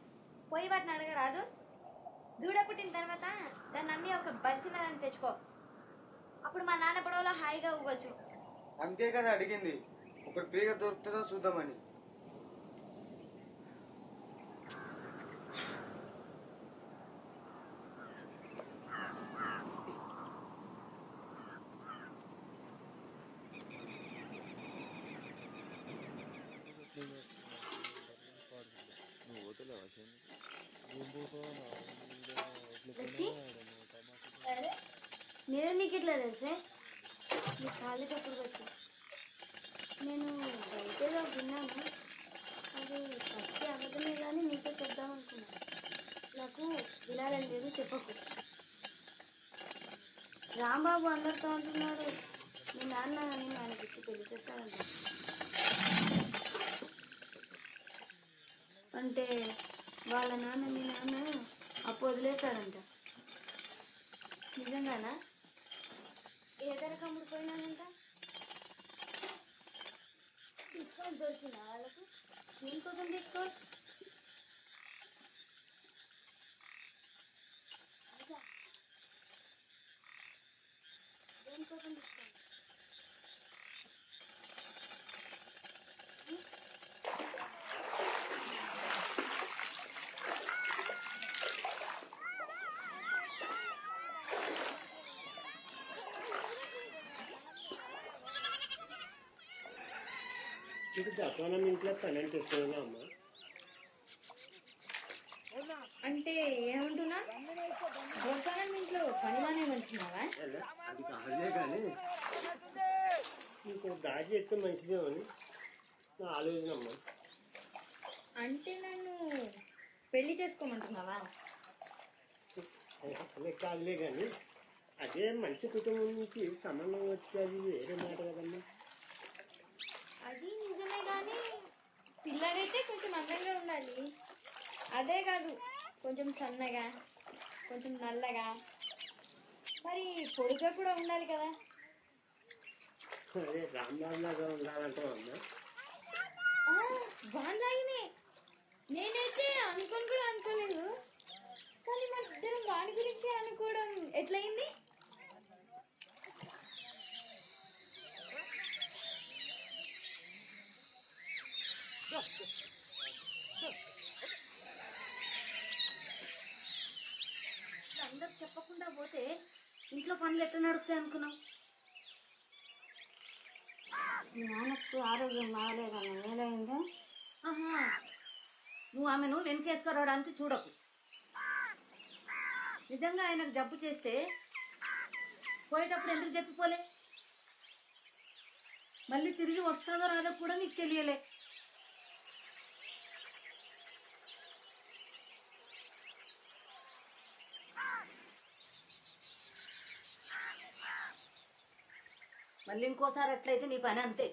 పోయి వాటిని అడగరాదు దూడ పుట్టిన తర్వాత దాన్ని నమ్మి ఒక బలిసినదని తెచ్చుకో అప్పుడు మా నాన్న పడవలో హాయిగా ఊగొచ్చు అంతే కదా అడిగింది ఒకటి ఫ్రీగా దొరుకుతుందో చూద్దామని నేను నీకు ఇట్లా తెలుసే నీ కాళ్ళు చప్పుడు వచ్చి నేను బయటలో విన్నాను అది పచ్చి అబద్ధమే కానీ నీతో చెప్దామనుకున్నాను నాకు వినాలని లేదు చెప్పకు రాంబాబు అందరితో అంటున్నాడు మీ నాన్న నేను ఆయనకి ఇచ్చి పెళ్లి చేస్తానంట అంటే వాళ్ళ నాన్న మీ నాన్న అప్పు వదిలేశాడంట నిజంగానా ఏ ధర కమ్ముడిపోయినానంట డిస్కౌంట్ దొరికిందా వాళ్ళకు దేనికోసం డిస్కౌంట్ ఇది దసవనం ఇంట్లో పని అంటే ఇష్టమేనా అమ్మ? అంటే ఏమంటున్నా దోసానం ఇంట్లో పనివానేమంటున్నావా? అది కాదే కానీ ఇంకో దారి చేస్తే మంచిదేమో అని నా ఆలోచన అమ్మ. అంటే నన్ను పెళ్లి చేసుకోమంటున్నావా? అసలే కాదులే కానీ అదే మంచి కుటుంబం నుంచి సంబంధం వచ్చేది వేరే మాట కదమ్మా. అది నిజమే కానీ పిల్లడైతే కొంచెం అందంగా ఉండాలి. అదే కాదు కొంచెం సన్నగా, కొంచెం నల్లగా, మరి పొడుగా కూడా ఉండాలి కదా. అదే రాంబాబు లాగా ఉండాలంటావు అమ్మా. బాగుందాగినే నేనైతే అనుకోని కూడా అనుకోలేదు. కానీ మన ఇద్దరం వాడి గురించి అనుకోవడం ఎట్లయింది? అందరు చెప్పకుండా పోతే ఇంట్లో పనులు ఎట్లా నడుస్తాయి అనుకున్నావు? మీ నాన్నకు ఆరోగ్యం బాగాలేదన్న ఏదైందో? ఆహా, నువ్వు ఆమెను వెనకేసుకురావడానికి చూడకు. నిజంగా ఆయనకు జబ్బు చేస్తే పోయేటప్పుడు ఎందుకు చెప్పిపోలే? మళ్ళీ తిరిగి వస్తుందో రాదో కూడా నీకు తెలియలే. మళ్ళీ ఇంకోసారి అట్లయితే నీ పని అంతే.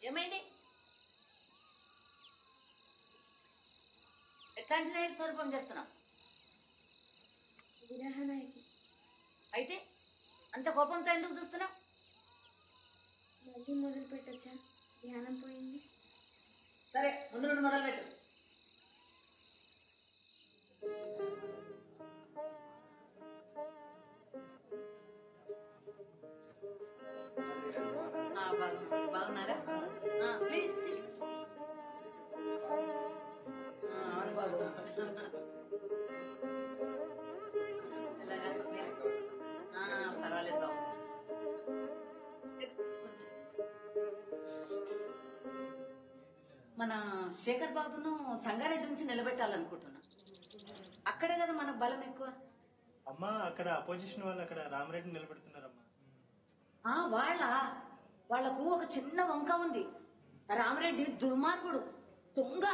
ఏమైంది? ఎట్లాంటి నాయక స్వరూపం చేస్తున్నావు? విరహనాయకి. అయితే అంత కోపంతో ఎందుకు చూస్తున్నావు? మళ్ళీ మొదలు పెట్టచ్చా? ధ్యానం పోయింది. సరే, ముందు నుండి మొదలు పెట్టు. బాగున్నారా? ప్లీజ్ అవును బాబు. పర్వాలేదు బాబు. మన శేఖర్ బాబును సంగారెడ్డి నుంచి నిలబెట్టాలనుకుంటున్నా. అక్కడే కదా మనకు బలం ఎక్కువ. అమ్మా అక్కడ అపోజిషన్ వాళ్ళు అక్కడ రామరెడ్డిని నిలబెడుతున్నారమ్మా. వాళ్లకు ఒక చిన్న వంక ఉంది. రామరెడ్డి దుర్మార్గుడు, దొంగ.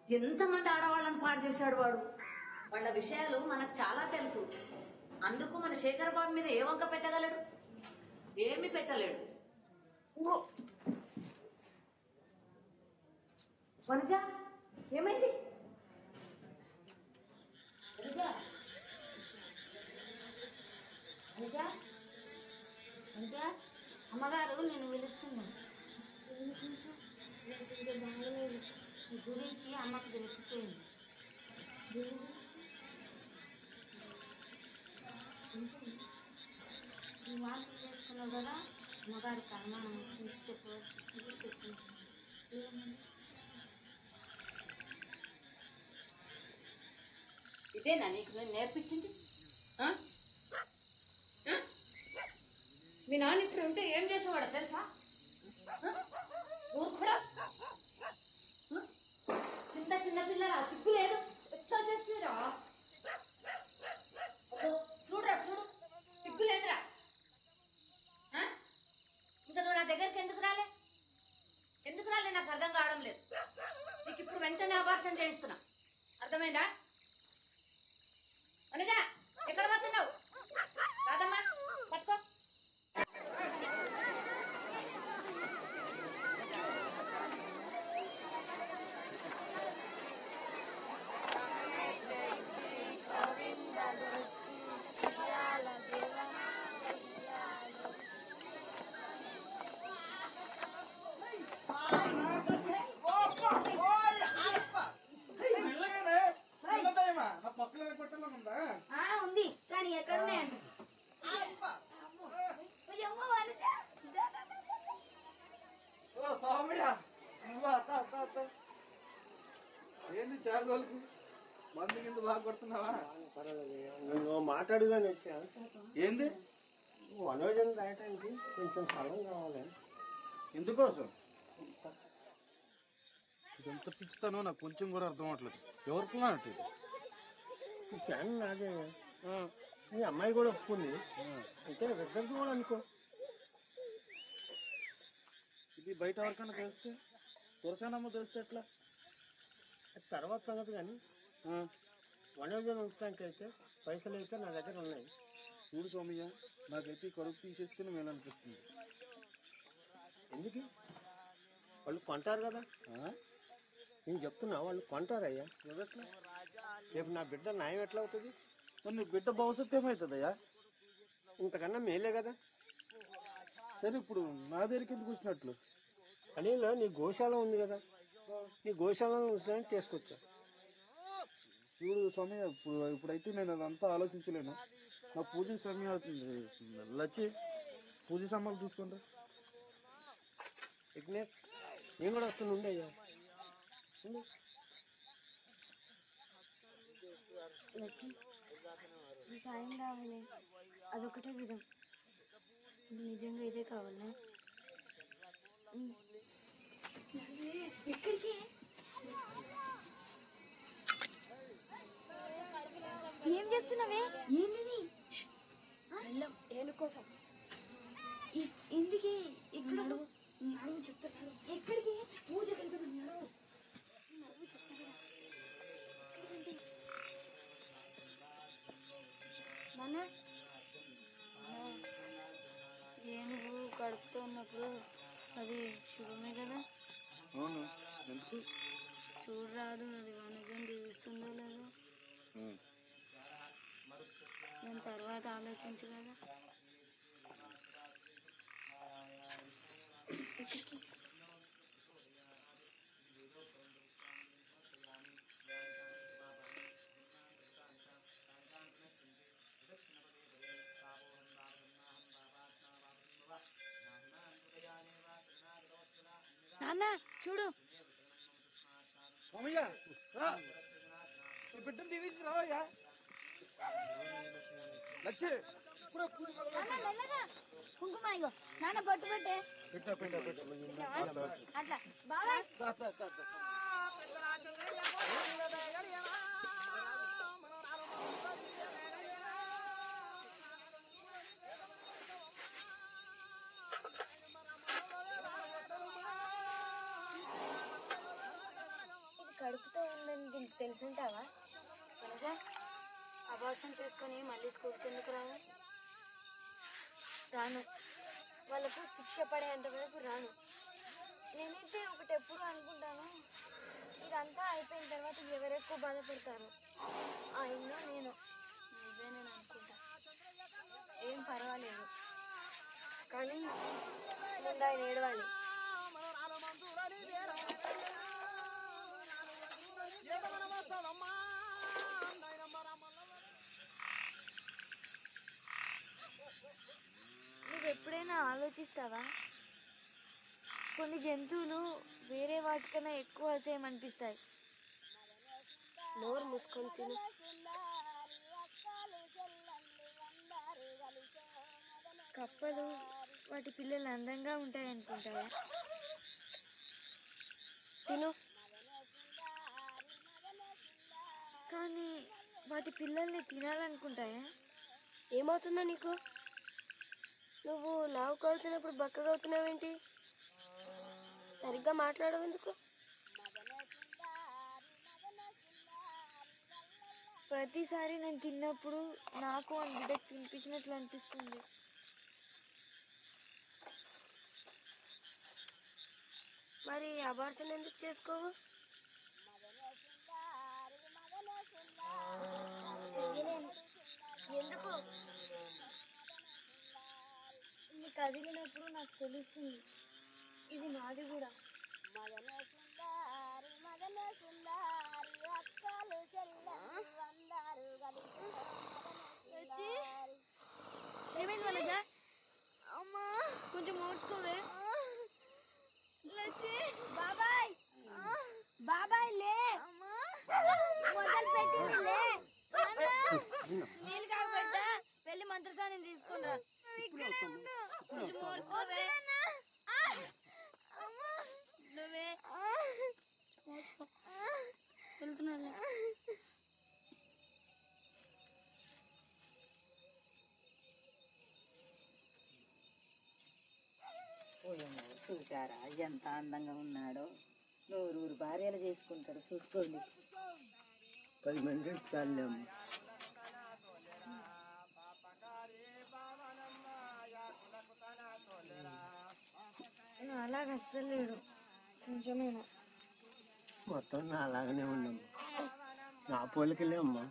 ఎంతమంది ఆడవాళ్ళని పాడు చేశాడు వాడు. వాళ్ళ విషయాలు మనకు చాలా తెలుసు. అందుకు మన శేఖర్ బాబు మీద ఏ వంక పెట్టగలడు? ఏమి పెట్టలేడు. వనజ, ఏమైంది? అమ్మగారు నేను పిలుస్తున్నాను. గురించి అమ్మకు తెలిసిపోయింది. నువ్వు వాంతులు చేసుకున్నావు కదా, అమ్మగారికి అనుమానం చెప్పు. ఇదేనా నీకు నేను నేర్పించింది? మీ నాన్న ఇప్పుడు ఉంటే ఏం చేసేవాడు తెలుసా? కూడా చిన్న చిన్న పిల్లరా, సిగ్గు లేదు, ఎట్లా చేస్తారా? చూడరా చూడు, సిగ్గు లేదురా. ఇంకా నువ్వు నా దగ్గరికి ఎందుకు రాలే? నాకు అర్థం కావడం లేదు. నీకు ఇప్పుడు వెంటనే అబార్షన్ చేయిస్తున్నా, అర్థమైందా? వనజా, ఎక్కడ పోతున్నావు? రాదమ్మా, పట్టుకో. ఉంది కానీ ఎక్కడున్నాయండి? ఏంది చాలా రోజులకి మందు కింద బాగా కొడుతున్నావా? నువ్వు మాట్లాడుగానే వచ్చా. ఏంది? వనోజన రాయటానికి కొంచెం స్థలం కావాలి. ఎందుకోసం? ఎంత పిచ్చుతానో నాకు కొంచెం కూడా అర్థం అవట్లేదు. ఎవరికి అన్నట్టు ఈ ఫ్యాన్ నాదే. మీ అమ్మాయి కూడా ఒప్పుకుంది. అయితే ఇద్దరిది కూడా అనుకో. ఇది బయట ఎవరికైనా తెలిస్తే, తులసానమ్మ తెలిస్తే ఎట్లా? తర్వాత సంగతి కానీ వనోజన ఉంచడానికి అయితే పైసలు అయితే నా దగ్గర ఉన్నాయి. చూడు సోమయ్య, నాకైతే ఈ కడుపు తీసేస్తే మేలు అనిపిస్తుంది. ఎందుకు? వాళ్ళు కొంటారు కదా. నేను చెప్తున్నా, వాళ్ళు కొంటారయ్యా. ఎదట్లా? రేపు నా బిడ్డ న్యాయం ఎట్లా అవుతుంది? మరి నీ బిడ్డ భవిష్యత్తు ఏమవుతుందయ్యా? ఇంతకన్నా మేలే కదా. సరే, ఇప్పుడు నా దగ్గరికి ఎందుకు వచ్చినట్లు? అనిలో నీ గోశాల ఉంది కదా, నీ గోశాలను ఉంచడానికి తీసుకొచ్చా. చూడు సమయం, ఇప్పుడైతే నేను అదంతా ఆలోచించలేను. నా పూజ సమయం అవుతుంది. లచ్చి, పూజ సామాన్లు తీసుకుంటా. విఘ్నేష్, నేను కూడా వస్తున్నా. ఉండయ్యా, సాయం కావాలి, అదొకటే విధం. నిజంగా ఇదే కావాలా? ఎక్కడికి? ఏం చేస్తున్నావే? ఏంది? ఏను కోసం. ఎందుకే ఇక్కడ చెప్తున్నాడు? ఎక్కడికి? పూజకి వెళ్తున్నాడు. ఏనుగు కడుపుతో ఉన్నప్పుడు అది శుభమే కదా. అవును, ఎందుకు? చూడరాదు, అది వనజం దీవిస్తుందో లేదో. నేను తర్వాత ఆలోచించు కదా. నాన్న చూడు, బిడ్డను దీవించి రావయ్యా. లచ్చి, కుంకుమ ఇగో నాన్న బొట్టు పెట్టే. అట్లా బాగా కడుపుతో నీకు తెలుసుంటావా వనజ? అబార్షన్ చేసుకొని మళ్ళీ స్కూల్కి ఎందుకు రాను? రాను. వాళ్ళకు శిక్ష పడేంత వరకు రాను. నేనైతే ఒకటి ఎప్పుడు అనుకుంటాను, ఇదంతా అయిపోయిన తర్వాత ఎవరెక్కువ బాధపడతారు, ఆయన నేను అనుకుంటా. ఏం పర్వాలేదు, కానీ ముందు ఆయన ఏడవాలి. నువ్వు ఎప్పుడైనా ఆలోచిస్తావా? కొన్ని జంతువులు వేరే వాటికన్నా ఎక్కువ అసహ్యం అనిపిస్తాయి. నోరు మూసుకొని తిను. కప్పలు వాటి పిల్లలు అందంగా ఉంటాయి అనుకుంటాయా? తిను. కానీ వాటి పిల్లల్ని తినాలనుకుంటాయా? ఏమవుతుందో నీకు? నువ్వు లావు కాల్సినప్పుడు బక్కగా అవుతున్నావేంటి? సరిగ్గా మాట్లాడవు ఎందుకు? ప్రతిసారి నేను తిన్నప్పుడు నాకు ఆ బిడ్డకు తినిపించినట్లు అనిపిస్తుంది. మరి అబార్షన్ ఎందుకు చేసుకోవు? చెయ్యలేను. ఎందుకు? ఇది కదిలినప్పుడు నాకు తెలుస్తుంది, ఇది నాది కూడా. ఏమైంది వనజ? అమ్మా కొంచెం ఓడ్చుకోవే. బాబాయ్ బాబాయ్ లే, మొదలు పెట్టింది లే. నీళ్ళు కాకపోతే వెళ్ళి మంత్రసాన్ని తీసుకున్నా. కొంచెం ఓడ్చుకోవే. నువ్వే వెళ్తున్నా. చూసారా ఎంత అందంగా ఉన్నాడో? నూరు భార్యలు చేసుకుంటాడు, చూసుకోండి. 10 మంది చాలేము. అలాగ అస్సలు లేడు, కొంచెమేనా. మొత్తం నా అలాగనే ఉన్నాము. నా పోలికలే అమ్మా.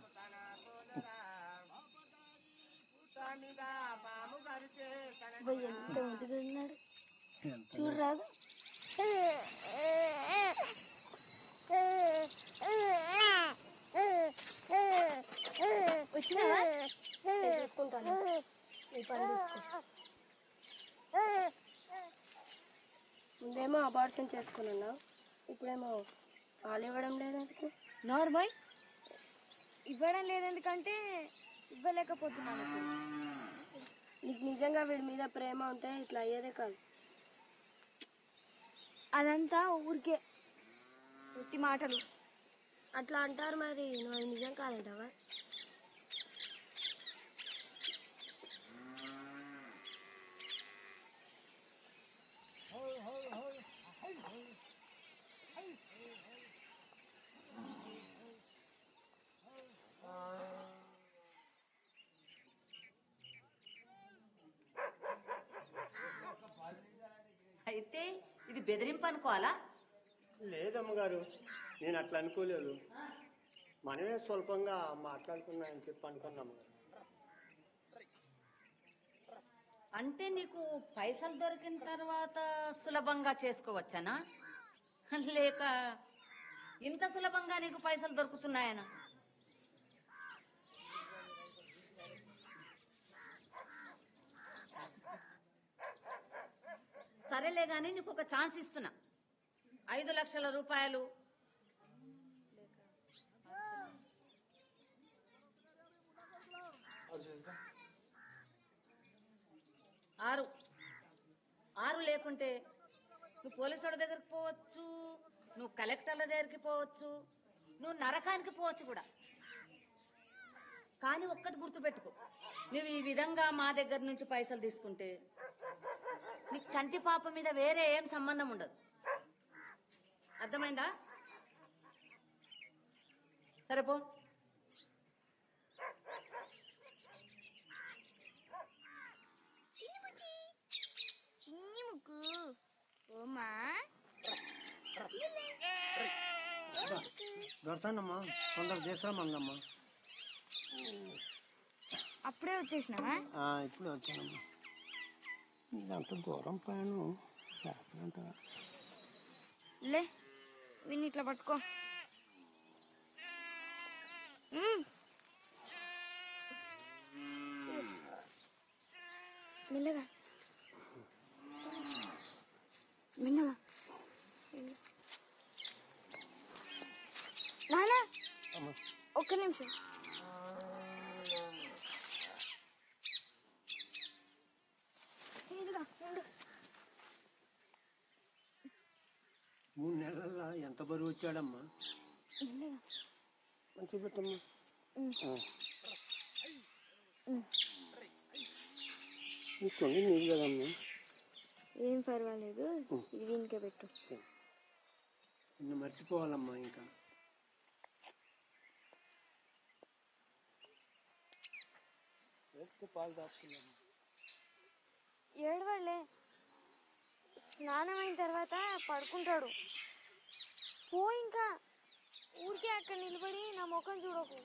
ఎంత ముద్దుగా ఉన్నాడు చూడరాదు. వచ్చినావా? చూసుకుంటాను. ముందేమో అబార్షన్ చేసుకున్నావు, ఇప్పుడేమో పాలు ఇవ్వడం లేదందుకు. నార్మల్ ఇవ్వడం లేదెందుకంటే ఇవ్వలేకపోతున్నాను. నీకు నిజంగా వీడి మీద ప్రేమ ఉంటే ఇట్లా అయ్యేదే కాదు. అదంతా ఊరికే ఉట్టి మాటలు. అట్లా అంటారు, మరి నువ్వు అది నిజం కాదంటావా? అయితే ఇది బెదిరింపు అనుకోవాలా? లేదమ్మగారు, నేను అట్లా అనుకోలేదు. మనమే స్వల్పంగా మాట్లాడుకున్నా అని చెప్పి అనుకున్నాము. అంటే నీకు పైసలు దొరికిన తర్వాత సులభంగా చేసుకోవచ్చనా, లేక ఇంత సులభంగా నీకు పైసలు దొరుకుతున్నాయనా? సరేలే గాని నీకు ఒక ఛాన్స్ ఇస్తున్నా. 5 లక్షల రూపాయలు 6 లేకుంటే నువ్వు పోలీసు వాళ్ళ దగ్గరికి పోవచ్చు, నువ్వు కలెక్టర్ల దగ్గరికి పోవచ్చు, నువ్వు నరకానికి పోవచ్చు కూడా. కానీ ఒక్కటి గుర్తుపెట్టుకో, నువ్వు ఈ విధంగా మా దగ్గర నుంచి పైసలు తీసుకుంటే నీకు చంటి పాప మీద వేరే ఏం సంబంధం ఉండదు. అర్థమైందా? సరే పో. చిన్ని ముక్కు ఓమా దొరసానమ్మా తొందర తీసుకురామందమ్మా. అప్పుడే వచ్చేసినావా? ఇప్పుడే వచ్చానమ్మా. ఇదంత దూరం ప్రయాణం చేస్తానంటావా? లే విన్ని ఇట్లా పట్టుకో. మెల్లగా మెల్లగా. నానా ఒక్క నిమిషం. ఇదిగా, ఉండు. 3 నెలల్లో ఎంత బరువు వచ్చాడమ్మా? మెల్లగా. మంచి పెట్టమ్మా. తొంగి నీళ్ళు కదమ్మా. ఏం పర్వాలేదు, ఇది దీనికే పెట్టు. నిన్ను మర్చిపోవాలమ్మా. ఇంకా పాలు దాచుకున్నాను. ఏడవాళ్ళే, స్నానం అయిన తర్వాత పడుకుంటాడు. పో ఇంకా, ఊరికే అక్కడ నిలబడి నా ముఖం చూడకు.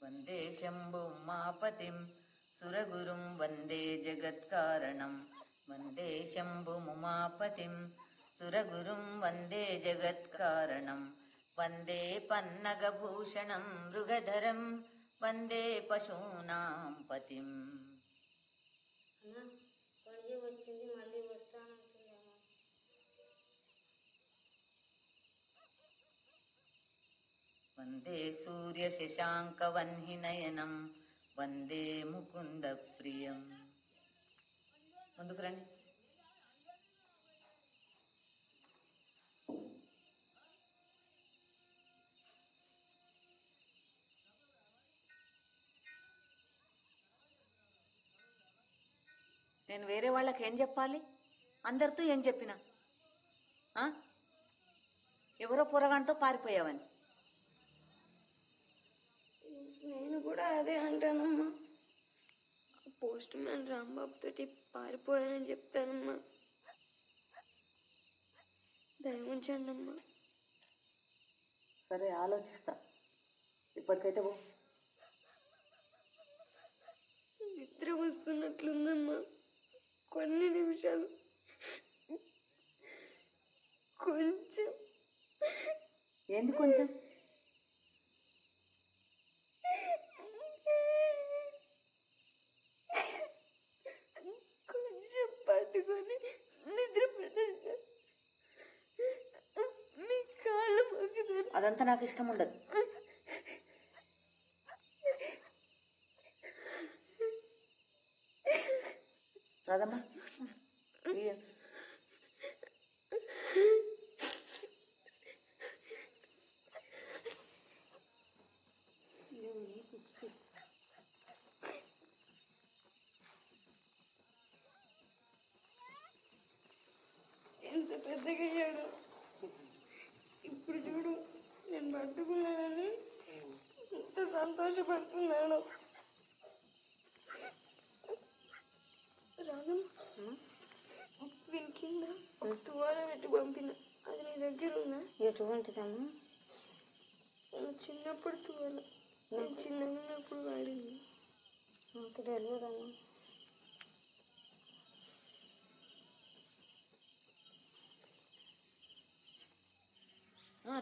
వందే శంభుమాపతిం సురగురుం వందే జగత్కారణం. వందే శంభుముమాపతిం సురగురుం వందే జగత్కారణం. వందే పన్నగభూషణం మృగధరం వందే పశూనాం పతిం. వందే సూర్యశశాంకవన్హినయనం వందే ముకుంద ప్రియం. ముందుకు రండి. నేను వేరే వాళ్ళకి ఏం చెప్పాలి? అందరితో ఏం చెప్పినా ఎవరో పొరగాంతో పారిపోయావని. నేను కూడా అదే అంటానమ్మా. పోస్ట్ మ్యాన్ రాంబాబు తోటి పారిపోయానని చెప్తానమ్మా. దయ ఉంచండి అమ్మా. సరే, ఆలోచిస్తా. ఇప్పటికైతే పో. నిద్ర వస్తున్నట్లుందమ్మా. కొన్ని నిమిషాలు కొంచెం. ఏంది కొంచెం? కొంచెం పట్టుకొని నిద్ర పట్టేస్తా. మీ కాళ్ళు మొక్కుతాను. అదంతా నాకు ఇష్టం ఉండదు. రాదమ్మా. ఎంత పెద్దగా అయ్యాడు. ఇప్పుడు చూడు, నేను పట్టుకున్నానని ఎంత సంతోషపడుతున్నాడు. రాగం వీని కింద ఒక తువాల పెట్టి పంపిన, అది నీ దగ్గర ఉందా? ఎటువంటిదమ్మా? నా చిన్నప్పుడు తువాల, నేను చిన్నగా ఉన్నప్పుడు వాడింది. నాకు తెలియదమ్మా.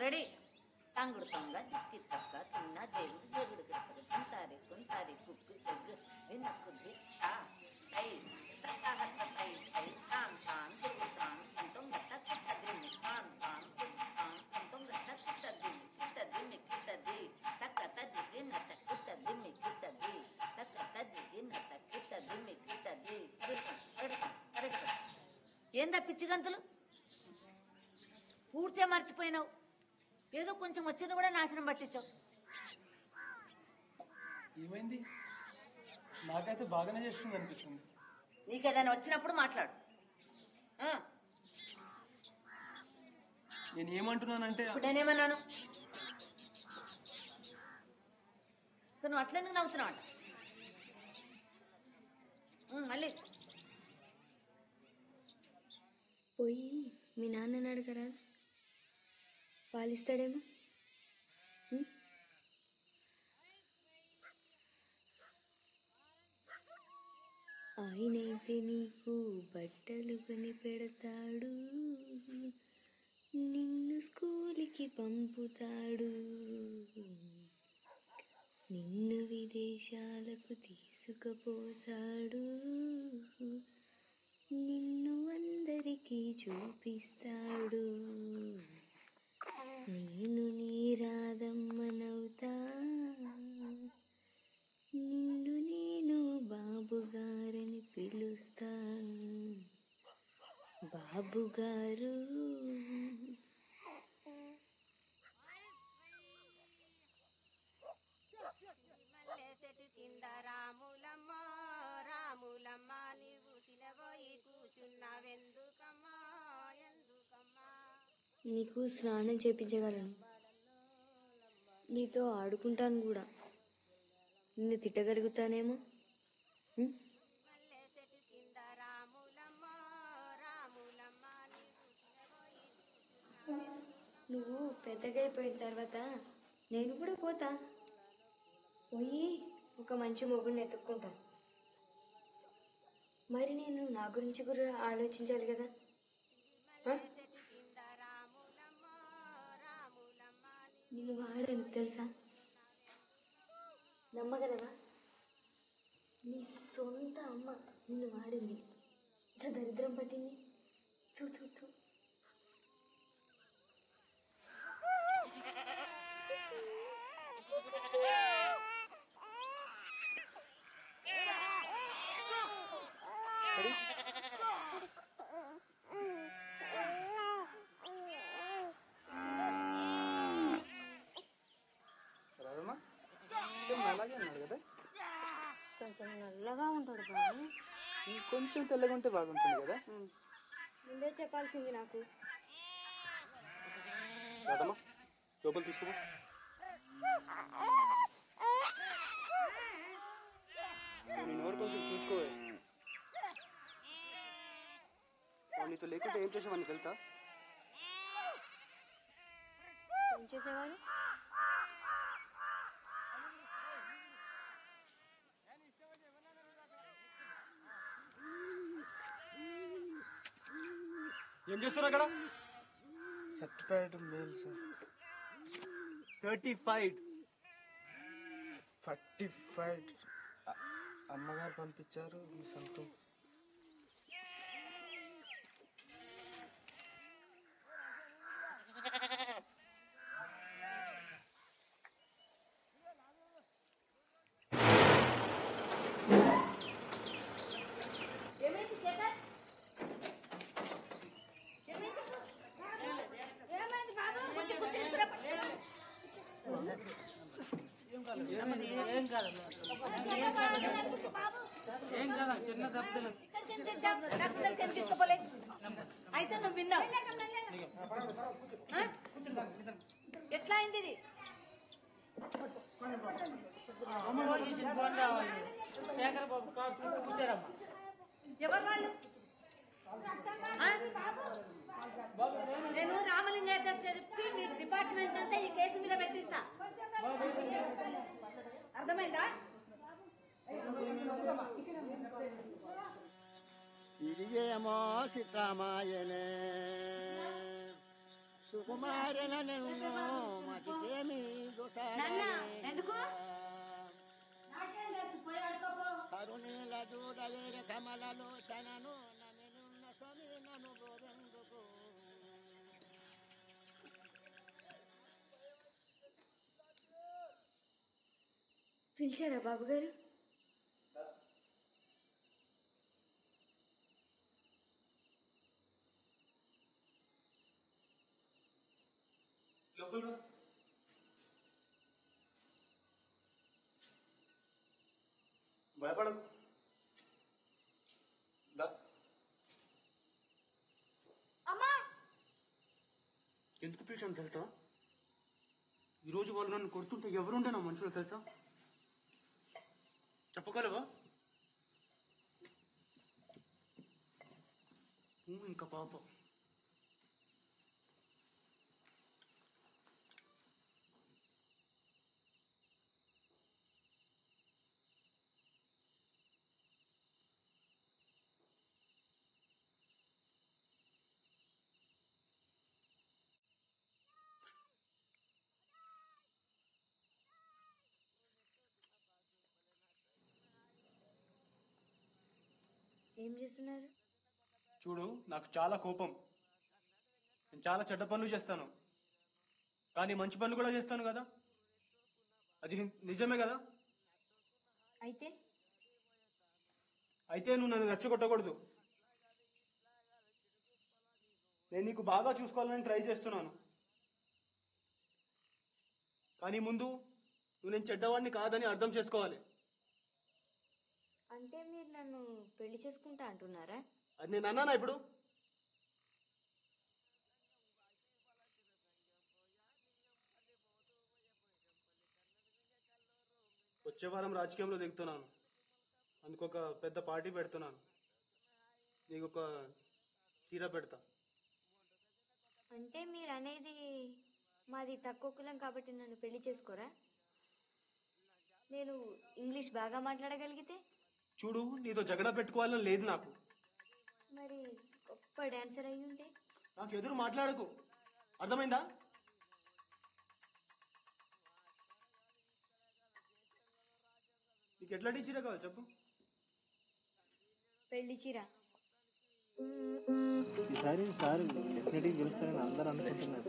రెడీ. తంగుడు తొంగ తిక్కి తొక్క తిన్న జేగుడు జేగుడు గిడతలు కుంటారి కుంటారి కుక్కు చెగ్గు వినక్కు దిట్ట తై తత్తహత తై తై తాం తాం తురుతాం తంతం గట్టత్ సద్దిమి తాం తాం తురుతాం తంతం గట్టత్ సద్దిమి కిట్టదిమి కిట్టది తక్కత దిదిన తక్కిట్టదిమి కిట్టది తక్కత దిదిన తక్కిట్టదిమి కిట్టది ఏందా పిచ్చి గంతులు పూర్తిగా మర్చిపోయినావు. ఏదో కొంచెం వచ్చింది కూడా నాశనం పట్టించావు. ఏమైంది? నాకైతే బాగానే చేస్తుంది అనిపిస్తుంది. నీకేదైనా వచ్చినప్పుడు మాట్లాడు. నేను ఏమంటున్నానంటే ఇప్పుడు నేనేమన్నాను? నువ్వు అట్లెందుకు నవ్వుతున్నావు అంట? మళ్ళీ పోయి మీ నాన్నని అడగరా, పాలిస్తాడేమో. ఆయనైతే నీకు బట్టలు కొని పెడతాడు, నిన్ను స్కూల్కి పంపుతాడు, నిన్ను విదేశాలకు తీసుకుపోతాడు, నిన్ను అందరికీ చూపిస్తాడు. నేను నీ రాధమ్మనవుతా, నిన్ను నేను బాబుగారని పిలుస్తా. బాబుగారు చెట్టు కింద రాములమ్మ రాములమ్మ నీవు సినబోయి కూర్చున్నావెందుకమ్మా ఎందుకమ్మా. నీకు స్నానం చేపించగలను, నీతో ఆడుకుంటాను కూడా. నిన్ను తిట్టగలుగుతానేమో. చెట్టు కింద రాములమ్మ రాములమ్మ నీవు సినబోయి నువ్వు పెద్దగా అయిపోయిన తర్వాత నేను కూడా పోతా, పోయి ఒక మంచి మొగుడిని ఎత్తుక్కుంటా. మరి నేను నా గురించి కూడా ఆలోచించాలి కదా. నేను వాడను తెలుసా, నమ్మగలవా? నీ సొంత అమ్మ నిన్ను వాడింది, ఇంత దరిద్రం పట్టింది. చూ చూ చూ. అలాగే అన్నాడు కదా, కొంచెం నల్లగా ఉంటాడు బాబు, కొంచెం తెల్లగా ఉంటే బాగుంటుంది కదా. ముందే చెప్పాల్సింది నాకు. రాదమ్మా లోపల తీసుకో. నేను నోరు కొంచెం చూసుకోవే. నీతో లేకుంటే ఏం చేసేవాడిని తెలుసా? ఏం చేసేవారు? ఏం చేస్తారు అక్కడ? Certified male sir. Certified certified అమ్మగారు పంపించారు మీ సొంతం. ఏమైంది శేఖర్? ఏమైంది బాబు? కొంచెం కూర్చోరా. అయితే నువ్వు విన్నావు. ఎట్లా అయింది ఇది? ఎవరు వాళ్ళు? నేను రామలింగయ్య చెప్పి మీ డిపార్ట్మెంట్ అంతా ఈ కేసు మీద పెట్టిస్తా. అర్థమైందా? ఇదిగేమో సిద్ధరామాయనే సుకుమారన మతికేమి ఎందుకు కరుణీల చూడ రవేర కమలలోచనను నమెనున్న స్వామి నన్ను గోరెందుకు పిలిచారా బాబు గారు? భయపడకు. ఎందుకు పిలిచాను తెలుసా? ఈరోజు వాళ్ళు నన్ను కొడుతుంటే ఎవరుండే నా మనుషులు తెలుసా? చెప్పగలవా? ఇంకా పాప ఏం చేస్తున్నారు? చూడు, నాకు చాలా కోపం. నేను చాలా చెడ్డ పనులు చేస్తాను, కానీ మంచి పనులు కూడా చేస్తాను కదా. అది నిజమే కదా. అయితే నువ్వు నన్ను రెచ్చగొట్టకూడదు. నేను నీకు బాగా చూసుకోవాలని ట్రై చేస్తున్నాను, కానీ ముందు నువ్వు నేను చెడ్డవాడిని కాదని అర్థం చేసుకోవాలి. అంటే మీరు నన్ను పెళ్లి చేసుకుంటా అంటున్నారా? అది నేను అన్నానా ఇప్పుడు? వచ్చే వారం రాజకీయంలో దిగుతున్నాను, అందుకొక పెద్ద పార్టీ పెడుతున్నాను. నీకు ఒక చీర పెడతా. అంటే మీరు అనేది మాది తక్కువ కులం కాబట్టి నన్ను పెళ్లి చేసుకోరా? నేను ఇంగ్లీష్ బాగా మాట్లాడగలిగితే? చూడు, నీతో జగడ పెట్టుకోవాలని లేదు నాకు. మరి గొప్ప డాన్సర్ అయి ఉంటే? నాకు ఎదురు మాట్లాడకు, అర్థమైందా? నీకు ఎట్లాంటి చీర కావాలి చెప్పు. పెళ్లి చీర. ఈసారి సార్ డెఫినెట్గా గెలుస్తారని అందరూ అనుకుంటున్నారు.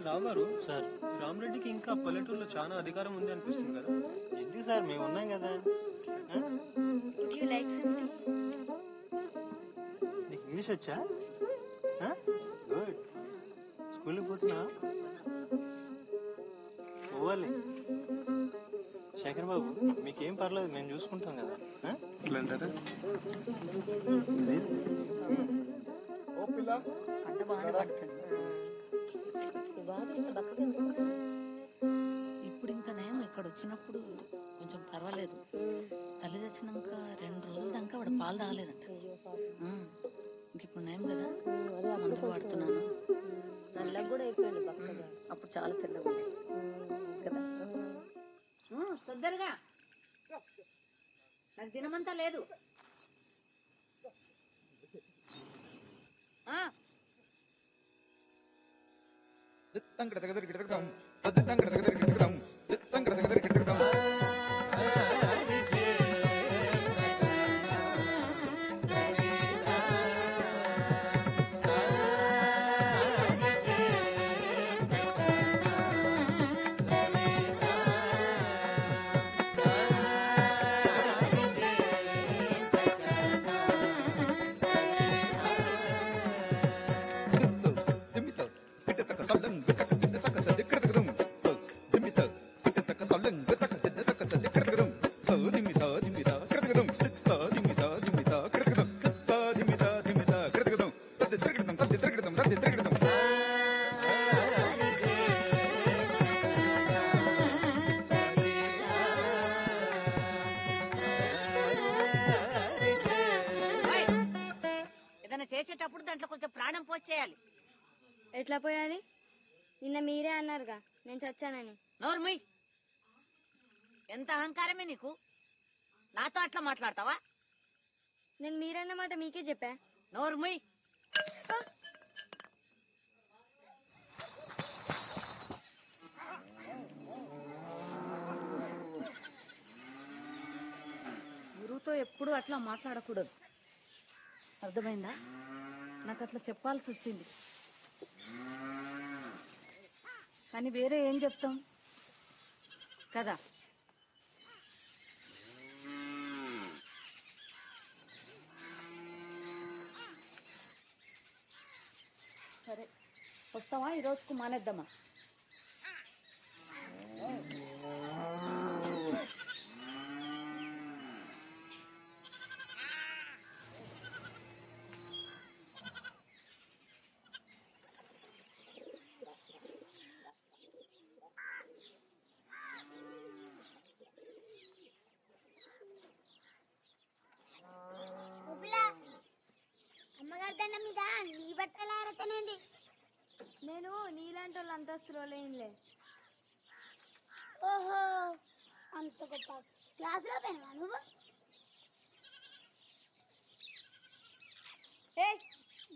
రావు గారు, సార్ రామరెడ్డికి ఇంకా పల్లెటూరులో చాలా అధికారం ఉంది అనిపిస్తుంది కదా. ఎందుకు సార్, మేము ఉన్నాం కదా. నీకు ఇంగ్లీష్ వచ్చా? గుడ్. స్కూల్కి పోతున్నా? పోవాలి. శేఖర్ బాబు, మీకేం పర్లేదు, మేము చూసుకుంటాం కదా. ఇట్లా అంటారా? ఇప్పుడు ఇంకా నయం ఇక్కడ వచ్చినప్పుడు కొంచెం పర్వాలేదు. తల్లి తెచ్చినాక 2 రోజుల దాకా వాడు పాలు తాగలేదంట. ఇంక ఇప్పుడు నయం కదా, మందులు వాడుతున్నాను. నల్లగా కూడా అయిపోయింది పక్కగా. అప్పుడు చాలా పిల్లగా ఉంది కదా. తొందరగా, నాకు దినమంతా లేదు. ఏదైనా చేసేటప్పుడు దాంట్లో కొంచెం ప్రాణం పోసేయాలి. ఎట్లా పోయాలి? నిన్న మీరే అన్నారుగా నేను చచ్చానని. నోర్మయ్, ఎంత అహంకారమే నీకు? నాతో అట్లా మాట్లాడతావా? నేను మీరన్న మాట మీకే చెప్పా. నోర్మయ్. ఎప్పుడు అట్లా మాట్లాడకూడదు, అర్థమైందా? నాకు అట్లా చెప్పాల్సి వచ్చింది, కానీ వేరే ఏం చెప్తాం కదా. సరే, వస్తావా? ఈ రోజుకు మానేద్దామా? అమ్మగారి దండ మీద నీ బట్టలు ఆరతనేంది? నేను నీలాంటి వాళ్ళ అంతస్తులో లేనులే. ఓహో, అంత గొప్ప క్లాసులో పోయినవా నువ్వు? ఏ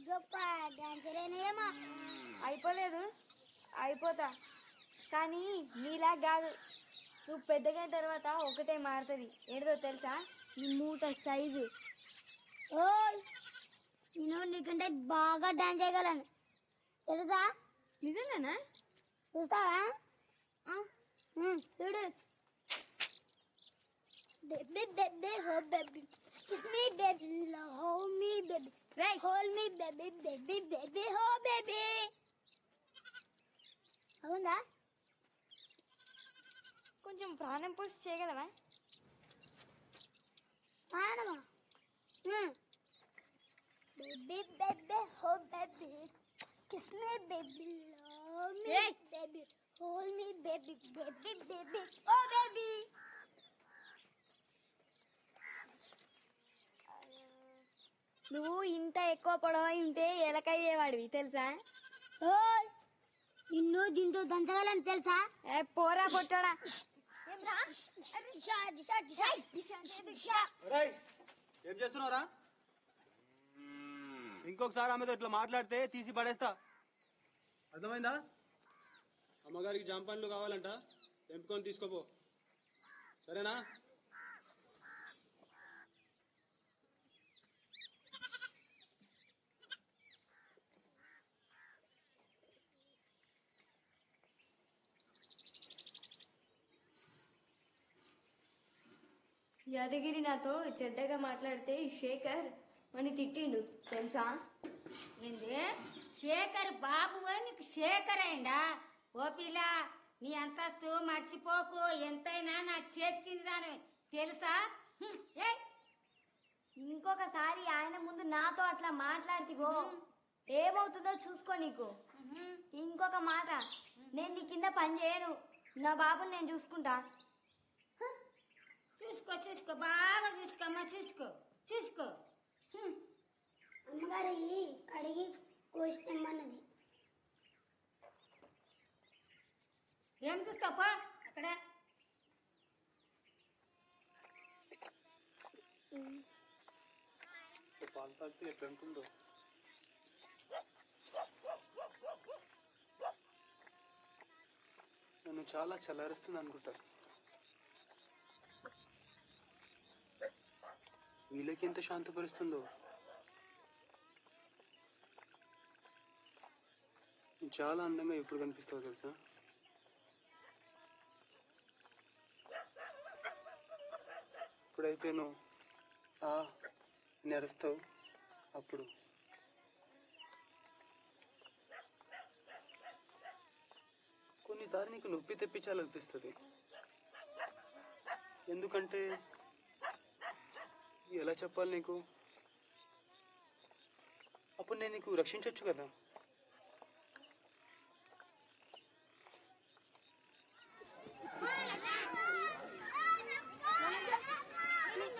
గొప్ప డాన్సరేనేమో. అయిపోలేదు, అయిపోతా. కానీ నీలా కాదు, నువ్వు పెద్దగా అయిన తర్వాత ఒకటే మారుతుంది. ఏంటో తెలుసా? నీ మూట సైజు. ఓయ్, నేను నీకంటే బాగా డాన్స్ చేయగలను తెలుసా? నిజంగానా? చూస్తావా? చూడు. బేబీ బేబీ హో baby kiss me baby love మీ బేబీ హోల్డ్ మీ బేబీ బేబీ బేబీ హో బేబీ. అవునా? కొంచెం ప్రాణం పోసి చేయగలవా? ప్రాణమా? బేబీ బేబీ హో baby kiss me baby love మీ బేబీ హోల్డ్ మీ బేబీ బేబీ బేబీ హో బేబీ. నువ్వు ఇంత ఎక్కువ పొడవై ఉంటే ఎలకయ్యేవాడివి తెలుసా? ఓయ్, నిన్ను దీంతో దంచగలను తెలుసా? ఏ పోరా పొట్టాడా. రేయ్, ఏం చేస్తున్నావురా? ఇంకొకసారి ఆమెతో ఇట్లా మాట్లాడితే తీసి పడేస్తా, అర్థమైందా? అమ్మగారికి జామ పండ్లు కావాలంట, తెంపుకొని తీసుకోపో, సరేనా? యాదగిరి నాతో చెడ్డగా మాట్లాడితే శేఖర్ అని తిట్టిండు తెలుసా? ఏంది శేఖర్ బాబు నీకు శేఖర్ అయిందా? ఓ పిల్ల, నీ అంతస్తు మర్చిపోకు, ఎంతైనా నా చేతి కింద దాని తెలుసా? ఇంకొకసారి ఆయన ముందు నాతో అట్లా మాట్లాడితివో ఏమవుతుందో చూసుకో. నీకు ఇంకొక మాట, నేను నీ కింద పని చేయను, నా బాబుని నేను చూసుకుంటా. చూసుకో చూసుకో, బాగా చూసుకోమ్మా, చూసుకో చూసుకో. అమ్మగారికి కడిగి కోసిమ్మన్నది. ఏం చూస్తావు పో అక్కడ. పాలు తాగితే ఎట్లుంటుందో. నన్ను చాలా చల్లారుస్తుంది అనుకుంటారు, వీళ్ళకి ఎంత శాంతపరుస్తుందో. నువ్వు చాలా అందంగా ఎప్పుడు కనిపిస్తావు తెలుసా? ఇప్పుడైతే నువ్వు నడుస్తావు, అప్పుడు కొన్నిసార్లు నీకు నొప్పి తెప్పించాలనిపిస్తుంది. ఎందుకంటే ఎలా చెప్పాలి నీకు, అప్పుడు నేను నీకు రక్షించవచ్చు కదా.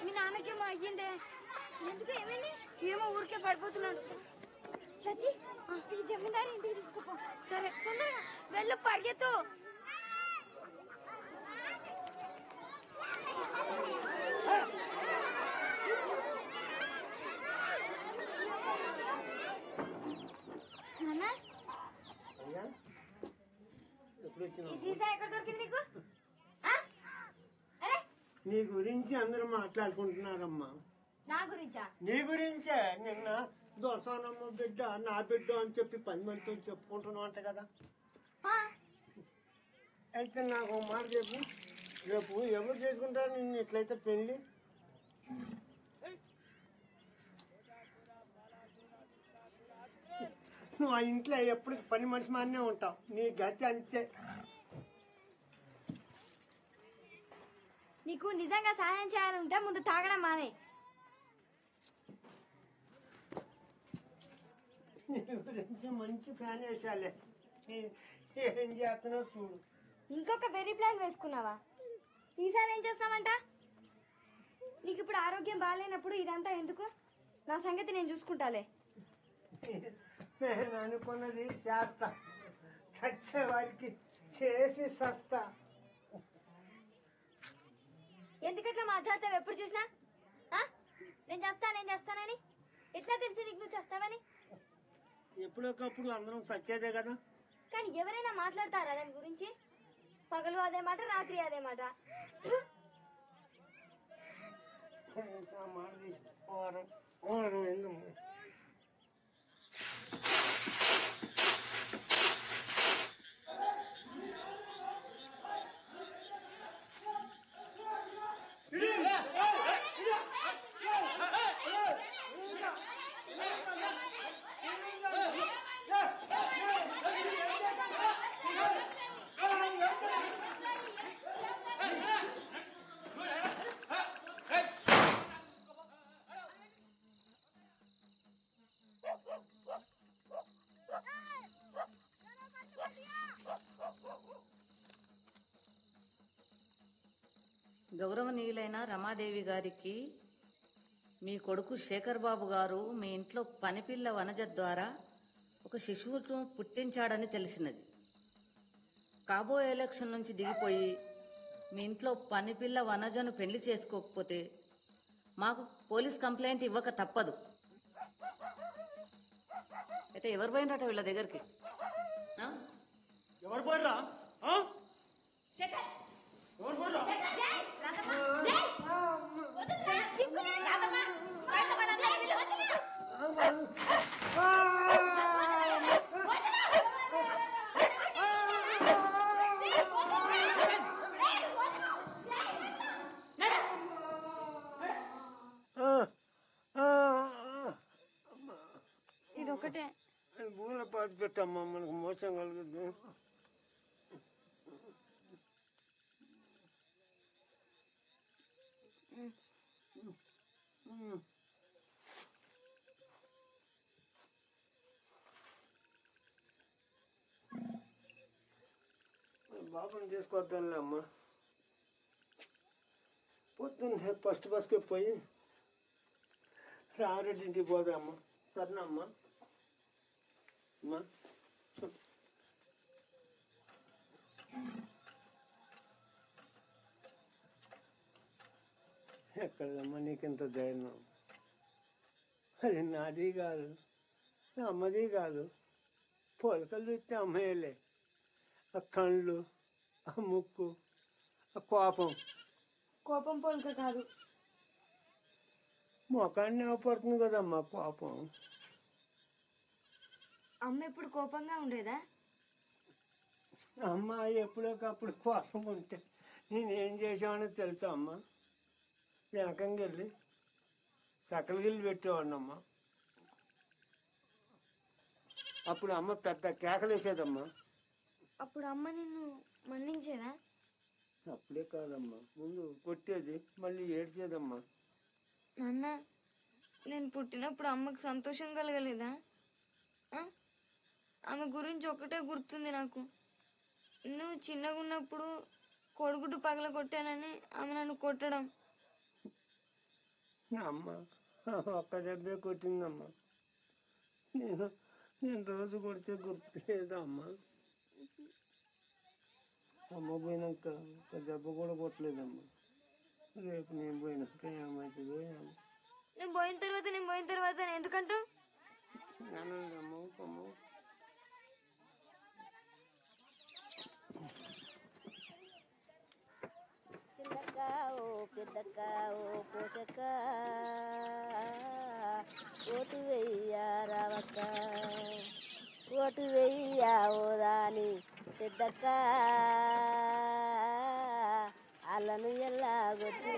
మీ నాన్నకేమో అయ్యిందే. ఎందుకు? ఏమైంది? ఏమో ఊరికే పడిపోతున్నాడు. జమీందారి ఇంటికి తీసుకుపో. సరే, తొందరగా వెళ్ళు, పరిగెత్తు. ఎప్పుడు ఈ సీసా ఎక్కడ దొరికింది నీకు? అరే నీ గురించి అందరూ మాట్లాడుకుంటున్నారమ్మా. నా గురించా? నీ గురించే. నిన్న దోసానమ్మ బిడ్డ నా బిడ్డ అని చెప్పి 10 మందితో చెప్పుకుంటున్నావు అంట కదా. అయితే నాకు ఒక మాట చెప్పు, రేపు ఎవరు చేసుకుంటారు నిన్ను ఎట్లయితే పెళ్ళి? నువ్వు ఆ ఇంట్లో ఎప్పుడు పని మనిషి మానే ఉంటావు. నీ గతి అంతే. నీకు నిజంగా సహాయం చేయాలంటే ముందు తాగడం మానే. నీ గురించి మంచి ప్లాన్ వేసాలే. ఏం చేస్తున్నావు చూడు. ఇంకొక వెరీ ప్లాన్ వేసుకున్నావా? ఈసారి ఏం చేస్తావంట? నీకు ఇప్పుడు ఆరోగ్యం బాగాలేనప్పుడు ఇదంతా ఎందుకు? నా సంగతి నేను చూసుకుంటాలే. నేను అనుకున్నది చేస్తా, చచ్చే వారికి చేసి సస్తా. ఎందుకట్లా మాట్లాడతావు ఎప్పుడు చూసినా? నేను చేస్తానని ఎట్లా తెలిసి నీకు నువ్వు చేస్తావని? ఎప్పుడొకప్పుడు అందరం సచ్చేదే కదా. కానీ ఎవరైనా మాట్లాడతారా దాని గురించి? పగలు అదే మాట, రాత్రి అదే మాట. గౌరవనీయులైన రమాదేవి గారికి మీ కొడుకు శేఖర్ బాబు గారు మీ ఇంట్లో పనిపిల్ల వనజ ద్వారా ఒక శిశువును పుట్టించాడని తెలిసినది. కాబోయే ఎలక్షన్ నుంచి దిగిపోయి మీ ఇంట్లో పనిపిల్ల వనజను పెళ్లి చేసుకోకపోతే మాకు పోలీస్ కంప్లైంట్ ఇవ్వక తప్పదు. అయితే ఎవరు పోయినట వీళ్ళ దగ్గరికి? ఎవరు పోయిరా? ఎవరు పోయిరా? ఇదొకటే భూమిలో పాతి పెట్టమ్మా, మనకు మోసం కలుగుద్దు. బాబుని తీసుకొద్దాంలే అమ్మా. పొద్దున్నే ఫస్ట్ బస్కి పోయి రామరెడ్డింటికి పోదామ్మా. సరేనమ్మా? అమ్మా ఎక్కడమ్మా నీకింత ధైర్యం? అది నాది కాదు, అమ్మది కాదు. పోలికలు చూస్తే అమ్మయ్యలే. ఆ కళ్ళు, ఆ ముక్కు, ఆ కోపం పోలిక కాదు. మొఖాన్ని పడుతుంది కదమ్మా కోపం. అమ్మ ఎప్పుడు కోపంగా ఉండేదా? అమ్మ ఎప్పుడోకప్పుడు కోపం ఉంటే నేనేం చేసామని తెలుసా అమ్మ? వెనకంగా వెళ్ళి సకల గిల్లు పెట్టేవాడినమ్మా. అప్పుడు అమ్మ పెద్ద కేకలేసేదమ్మా. అప్పుడు అమ్మ నిన్ను మన్నించేదా? అప్పుడే కాదమ్మా, ముందు కొట్టేది, మళ్ళీ ఏడ్చేదమ్మా. నాన్న, నేను పుట్టినప్పుడు అమ్మకు సంతోషం కలగలేదా? ఆమె గురించి ఒకటే గుర్తుంది నాకు. నువ్వు చిన్నగా ఉన్నప్పుడు కొడుగుడ్డు పగల కొట్టానని ఆమె నన్ను కొట్టడం. అమ్మ ఒక్క దెబ్బే కొట్టిందమ్మా. నేను రోజు కొడితే గుర్తు లేదమ్మా. అమ్మ పోయినాక ఒక దెబ్బ కూడా కొట్టలేదమ్మా. రేపు నేను పోయినాక ఏమవుతుందో ఏమో. నేను పోయిన తర్వాత ఎందుకంటూ అమ్మ అమ్మ చిలక ఓ పెద్దక్క ఓ పోషక్క ఓటు వెయ్యా రావక్క ఓటు వెయ్యా ఓ రాని పెద్దక్క అల్లను ఎల్లా గొట్టు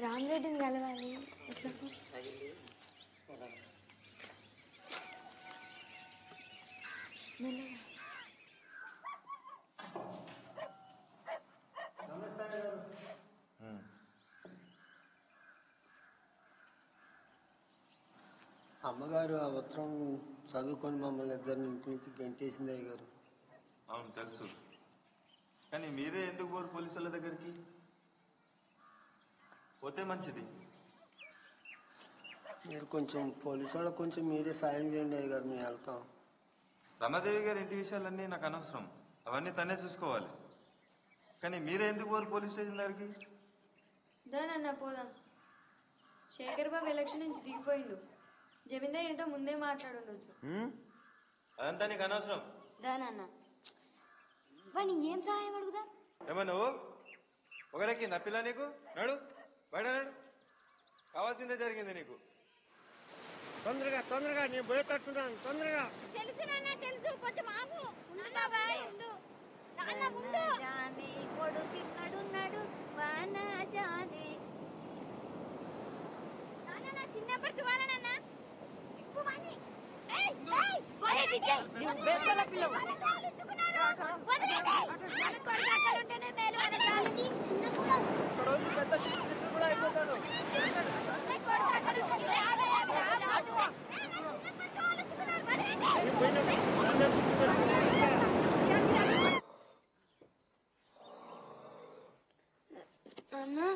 రామరెడ్డిని కలవాలి ఎట్లా అమ్మగారు ఆ ఉత్తరం చదువుకొని మమ్మల్ని ఇద్దరిని ఇంటి నుంచి గంటేసింది అయ్య గారు. అవును తెలుసు, కానీ మీరే ఎందుకు పోరు పోలీసుల దగ్గరికి? పోతే మంచిది. మీరు కొంచెం పోలీసు వాళ్ళకి కొంచెం మీరే సాయం చేయండి అయ్య గారు, మేము వెళ్తాం. రమాదేవి గారి ఇంటి విషయాలన్నీ నాకు అనవసరం, అవన్నీ తనే చూసుకోవాలి. కానీ మీరే ఎందుకు పోరు పోలీస్ స్టేషన్ దగ్గరికి? దానన్నా పోదాం. శేఖర్ బాబు ఎలక్షన్ నుంచి దిగిపోయిండు. జమీందార్ ఇంతో ముందే మాట్లాడుండొచ్చు. అదంతా నీకు అనవసరం. దానన్నా వాడిని ఏం సహాయం అడుగుదా? ఏమో నువ్వు ఒకరెక్కింది పిల్ల నీకు? నాడు బయట నాడు, కావాల్సిందే జరిగింది నీకు. తొందరగా తొందరగా నేను పోయేటట్టున్నాను, తొందరగా. తెలుసు కొంచెం ఆగు. కొడుకున్నాడున్నాడు వానా జాని చిన్నప్పటి వాళ్ళనన్నా అన్నా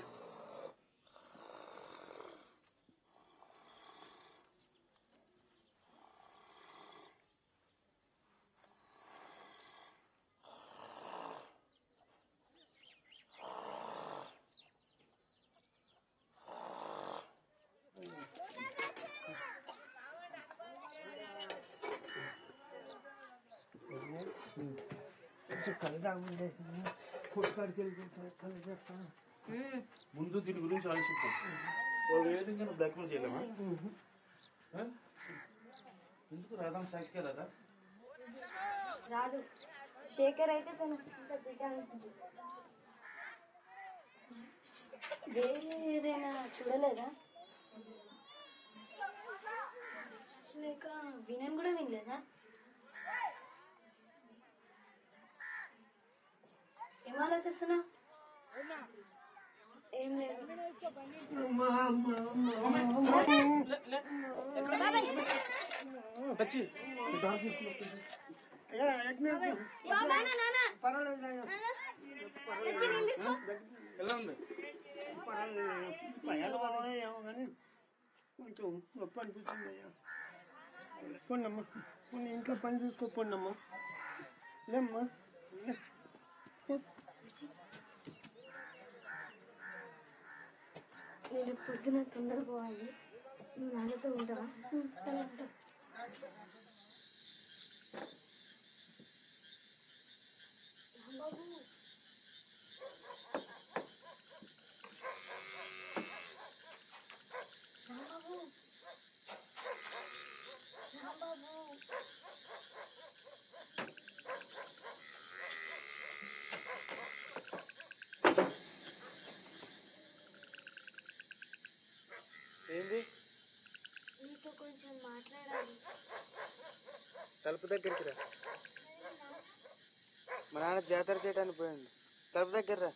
ముందు దీని గురించి ఆలోచిద్దాం. వాళ్ళు ఏ విధంగా బ్లాక్మెయిల్ చేయలేమా? ఎందుకు రాదాం? సాక్షిగా రాదా? రాదు. శేఖర్ అయితే తన బిడ్డ అనుకుంటుంది. వేరే ఏదైనా చూడలేదా? లేక వినయం కూడా వినలేదా? ఏం ఆలోచిస్తున్నా? ఏం లేదు. ఎలా ఉంది? ఏమో కానీ కొంచెం నొప్పి అనిపిస్తుంది అయ్యా. పోండమ్మా, పోనీ ఇంట్లో పని చూసుకోపోండమ్మా. లేమ్మా, నేను పొద్దున తొందర పోవాలి. నువ్వు నాన్నతో ఉంటావా? సరే ఉంటా. ఏంది? నీతో కొంచెం మాట్లాడాలి. తలుపు దగ్గరికి రా. మా నాన్న జాతర చేయడానికి పోయాడు. తలుపు దగ్గర రా.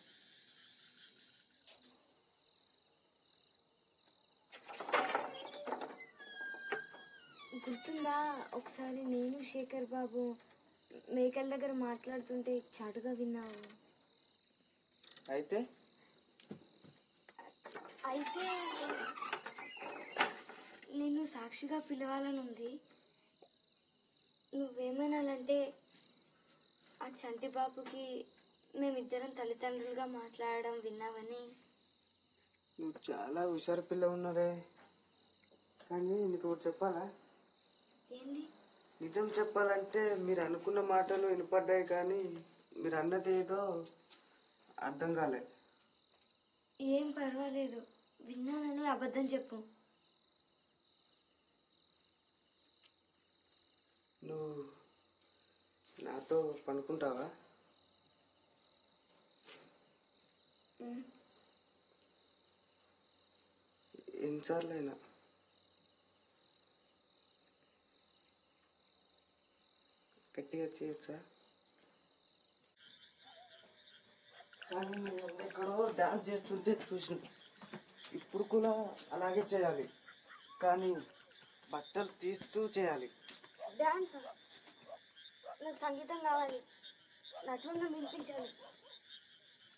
గుర్తుందా ఒకసారి నేను శేఖర్ బాబు మేకల దగ్గర మాట్లాడుతుంటే చాటుగా విన్నావు? అయితే నిన్ను సాక్షిగా పిలవాలని ఉంది. నువ్వేమనాలంటే ఆ చంటి బాబుకి మేమిద్దరం తల్లిదండ్రులుగా మాట్లాడడం విన్నావని. నువ్వు చాలా హుషారు పిల్ల ఉన్నదే. కానీ నీకు ఒకటి చెప్పాలా? ఏంది? నిజం చెప్పాలంటే మీరు అనుకున్న మాటలు వినపడ్డాయి, కానీ మీరు అన్నది ఏదో అర్థం కాలే. ఏం పర్వాలేదు, విన్నానని అబద్ధం చెప్పు. నువ్వు నాతో పనుకుంటావా? ఎన్నిసార్లు అయినా? గట్టిగా చేయొచ్చా? కానీ నేను ఎక్కడో డాన్స్ చేస్తుంటే చూసిన. ఇప్పుడు కూడా అలాగే చేయాలి, కానీ బట్టలు తీస్తూ చేయాలి. డాన్స్ నాకు సంగీతం కావాలి, నటువంగా వినిపించాలి.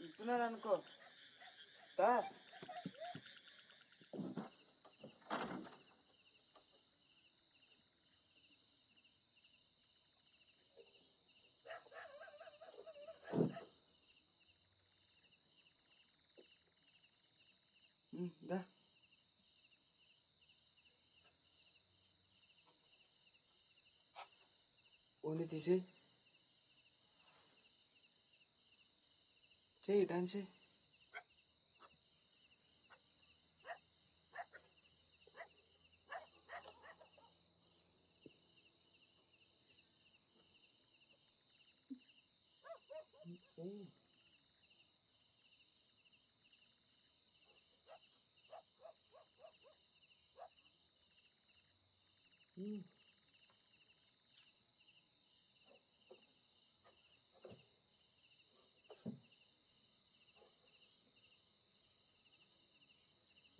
ఇస్తున్నాను అనుకో. దా. దా. ఓన్లీ తీసి చెయ్యి, డాన్స్ చెయ్యి. చెయ్యి.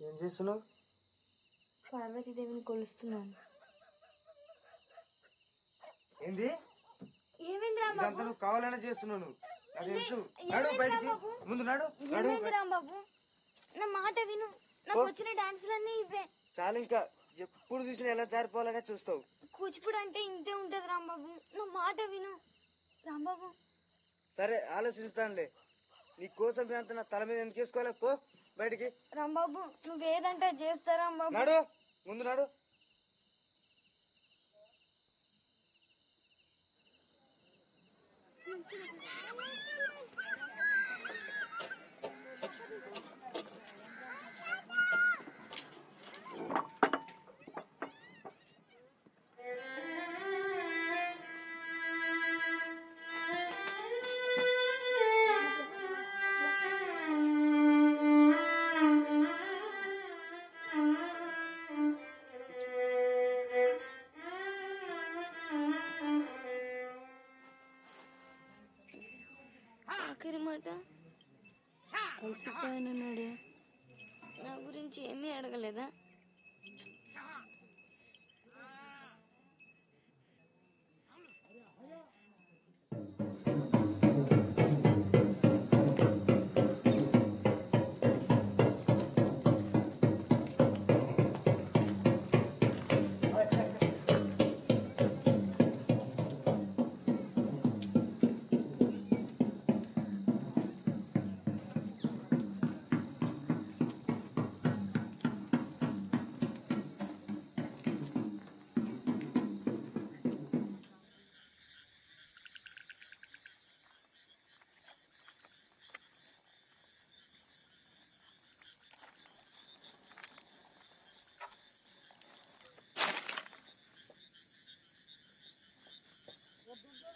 ఏం చేస్తున్నావు? పార్వతీదేవిని కొలుస్తున్నాను. ఏంది? ఏమైంది ఇదంతా రాంబాబు? నువ్వు కావాలనే చేస్తున్నాను, నాకు తెలుసు. నాడు బయటికి, ముందు నాడు. నాడు. ఏమైంది రాంబాబు? నా మాట విను, నాకు వచ్చిన డాన్సులన్నీ ఇవే. చాలు, ఇంకా ఎప్పుడు చూసినా ఎలా జారిపోవాలనే చూస్తావు. కూచిపూడి అంటే ఇంతే ఉంటది రాంబాబు, నా మాట విను రాంబాబు. సరే, ఆలోచిస్తానులే. నీ కోసం అంత నా తల మీద ఎందుకు వేసుకోవాలి? పో బయటికి. రాంబాబు నువ్వేదంటే చేస్తా రాంబాబు. నాడు, ముందు నాడు. ఆఖరి మాట అలసిపోయానన్నాడే, నా గురించి ఏమీ అడగలేదా?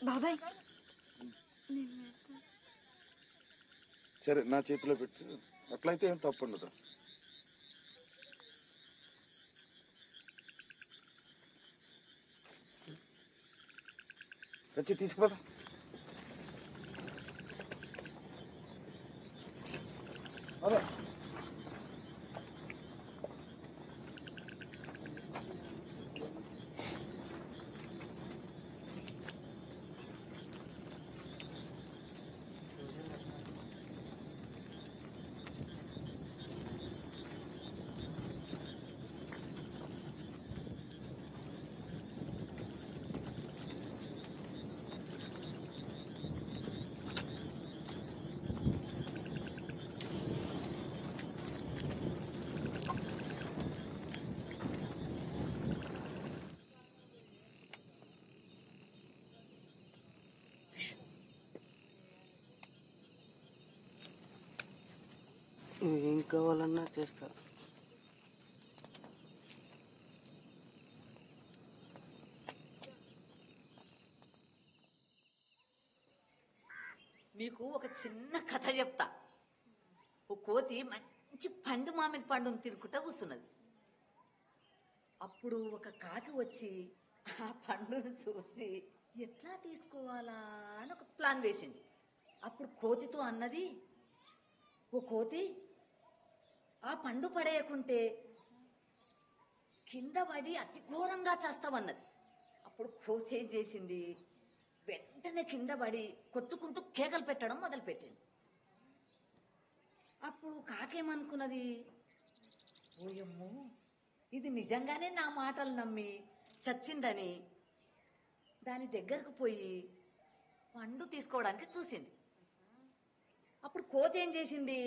బాబాయ్ సరే, నా చేతిలో పెట్టు. అట్లయితే ఏం తప్పు ఉండదు. వచ్చి తీసుకుపోదా. అదే కావాలన్నా చేస్తా. మీకు ఒక చిన్న కథ చెప్తా. ఓ కోతి మంచి పండు మామిడి పండును తిరుక్కుంటా కూర్చున్నది. అప్పుడు ఒక కాకి వచ్చి ఆ పండును చూసి ఎట్లా తీసుకోవాలా అని ఒక ప్లాన్ వేసింది. అప్పుడు కోతితో అన్నది, ఓ కోతి, ఆ పండు పడేయకుంటే కింద పడి అతి ఘోరంగా చేస్తావన్నది. అప్పుడు కోతి ఏం చేసింది, వెంటనే కింద పడి కొట్టుకుంటూ కేకలు పెట్టడం మొదలుపెట్టింది. అప్పుడు కాకేమనుకున్నది, ఓయమ్మో ఇది నిజంగానే నా మాటలు నమ్మి చచ్చిందని దాని దగ్గరకు పోయి పండు తీసుకోవడానికి చూసింది. అప్పుడు కోతి ఏం చేసింది,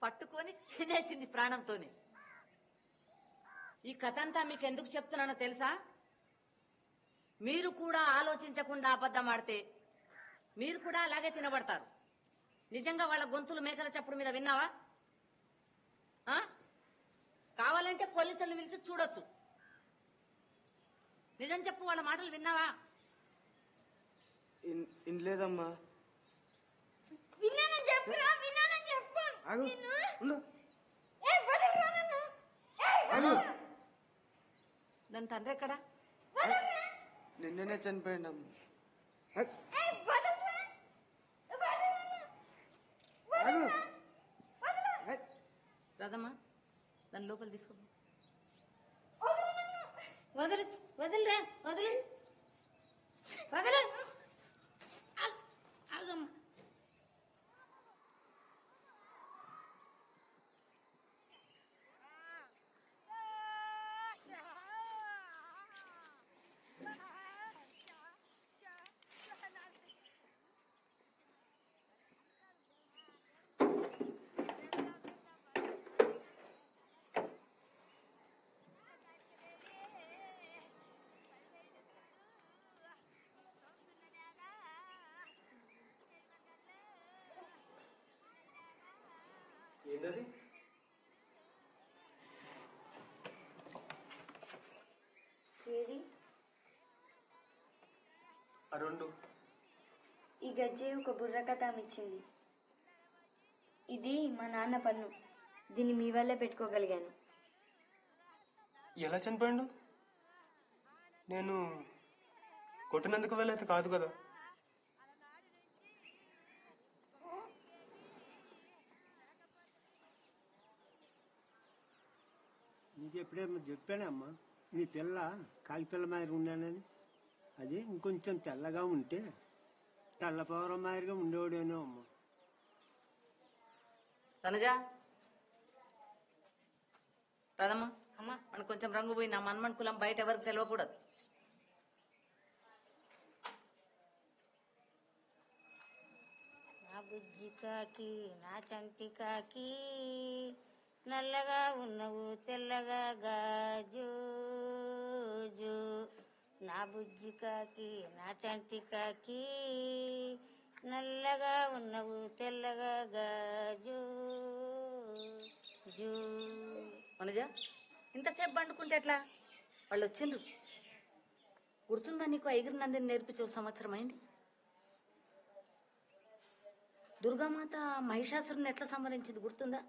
పట్టుకొని తినేసింది ప్రాణంతోనే. ఈ కథ అంతా మీకు ఎందుకు చెప్తున్నానో తెలుసా? మీరు కూడా ఆలోచించకుండా అబద్ధం ఆడితే మీరు కూడా అలాగే తినబడతారు. నిజంగా వాళ్ళ గొంతులు మేకల చప్పుడు మీద విన్నావా? కావాలంటే పోలీసులను పిలిచి చూడొచ్చు. నిజం చెప్పు, వాళ్ళ మాటలు విన్నావా? ఇన్లేదమ్మా. విన్నానని చెప్పురా, విన్నానని చెప్పు. ఆగు, ఉండు. నన్ను తండ్రి ఎక్కడా? నిన్ననే చనిపోయిందమ్మా. రాదమ్మా, దాని లోపల తీసుకో. వదులు వదులురా, వదులు వదులు. ఆగమ్మా. ఏంటది? ఏది? ఆ రెండు. ఈ గజ్జె ఒక బుర్రకథ ఇచ్చింది. ఇది మా నాన్న పన్ను. దీన్ని మీ వల్లే పెట్టుకోగలిగాను. ఎలా చనిపోయాడు? నేను కొట్టినందుకు వెళ్ళైతే కాదు కదా. నీకు ఎప్పుడేమో చెప్పానమ్మా, నీ పిల్ల కాకి పిల్ల మాదిరి ఉన్నానని. అది ఇంకొంచెం తెల్లగా ఉంటే తెల్లపవరం మాదిరిగా ఉండేవాడేనో అమ్మ. తనుజా, రాదమ్మా. అమ్మా, మనకు కొంచెం రంగు పోయి నా మన్మన్ కులం బయట ఎవరికి తెలియకూడదు. నా బుజ్జి కాకి, నా చంటి కాకి, నల్లగా ఉన్నవు తెల్లగా గాజు. నా బుజ్జి కాకి, నా చంటి కాకి, నల్లగా ఉన్నవు తెల్లగా గాజు. మనజా, ఇంతసేపు పండుకుంటే ఎట్లా? వాళ్ళు వచ్చిండ్రు. గుర్తుందా నీకు? ఐగిరి నందిని నేర్పించే సంవత్సరం అయింది. దుర్గామాత మహిషాసురుని ఎట్లా సంహరించింది గుర్తుందా?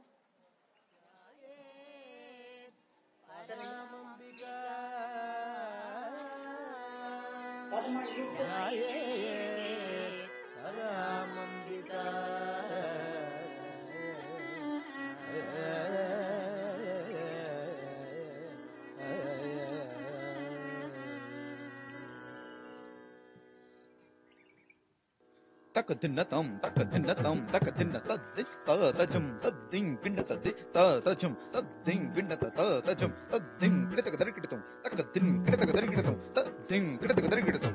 తక దిన్న తం తక దిన్న తం తక దిన్న తద్ది తజం తద్దిం గిండ తద్ది తజం తద్దిం గిండ తజం తద్దిం గిడతక దరికిడతం తక దిన్ గిడతక దరికిడతం తద్దిం గిడతక దరికిడతం.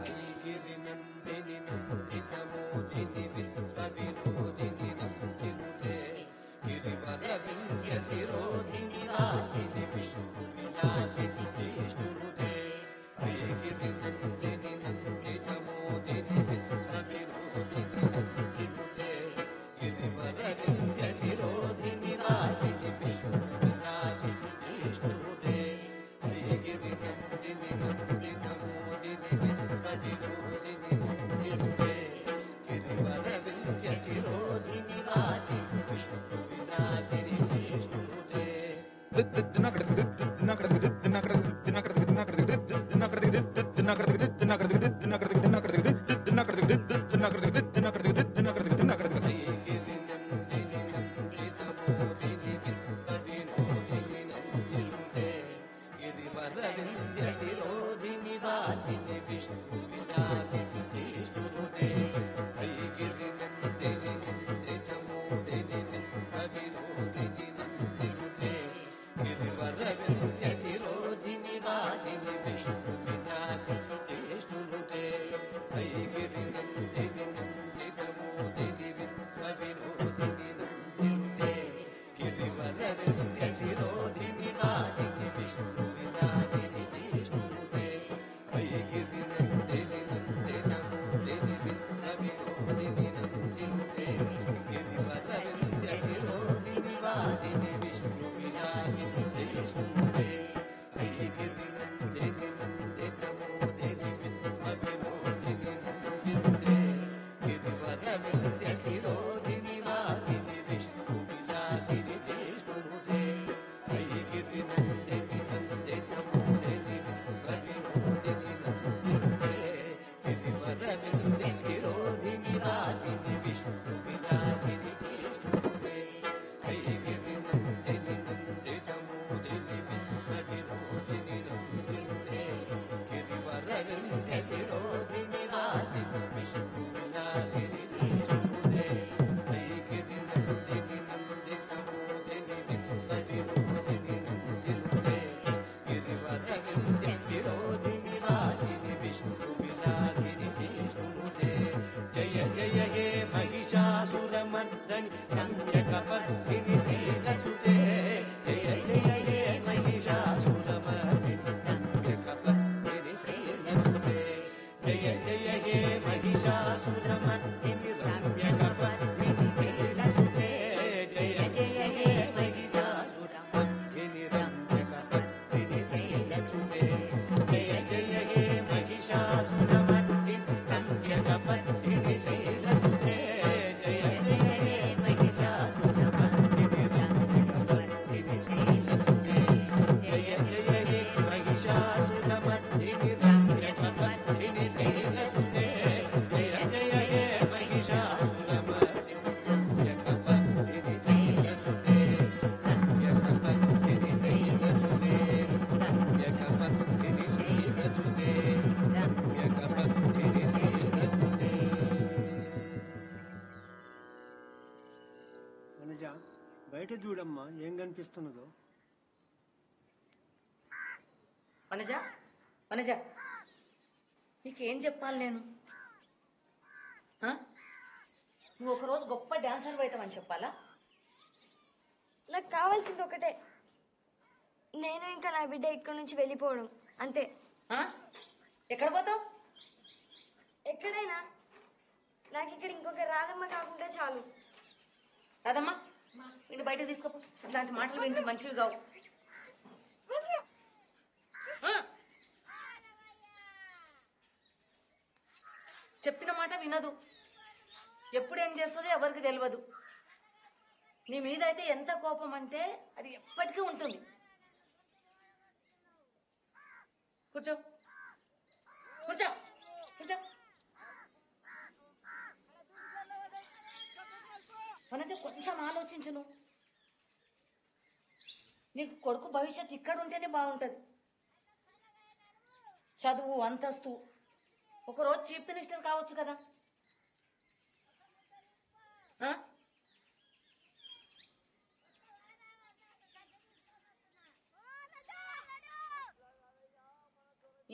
గిరివరవింద్య శిరోధి నివాసిని వనజ బయట చూడమ్మా ఏం కనిపిస్తున్నదో. వనజ వనజ నీకేం చెప్పాలి నేను? నువ్వు ఒకరోజు గొప్ప డాన్సర్ అవుతావని చెప్పాలా? నాకు కావాల్సింది ఒకటే, నేను ఇంకా నా బిడ్డ ఇక్కడి నుంచి వెళ్ళిపోవడం అంతే. ఎక్కడ పోతావు? ఎక్కడైనా నాకు ఇక్కడ ఇంకొక రాధమ్మ కాకుండా చాలు. రాదమ్మా వీడిని బయట తీసుకోపో. ఇట్లాంటి మాటలు వింటే మంచివి కావు. చెప్పిన మాట వినదు. ఎప్పుడు ఏం చేస్తుందో ఎవరికి తెలియదు. నీ మీద అయితే ఎంత కోపం అంటే అది ఎప్పటికీ ఉంటుంది. కూర్చో కూర్చో కూర్చో. వనజ కొంచెం ఆలోచించును. నీకు కొడుకు భవిష్యత్తు ఇక్కడ ఉంటేనే బాగుంటుంది. చదువు అంతస్తు, ఒకరోజు చీఫ్ మినిస్టర్ కావచ్చు కదా.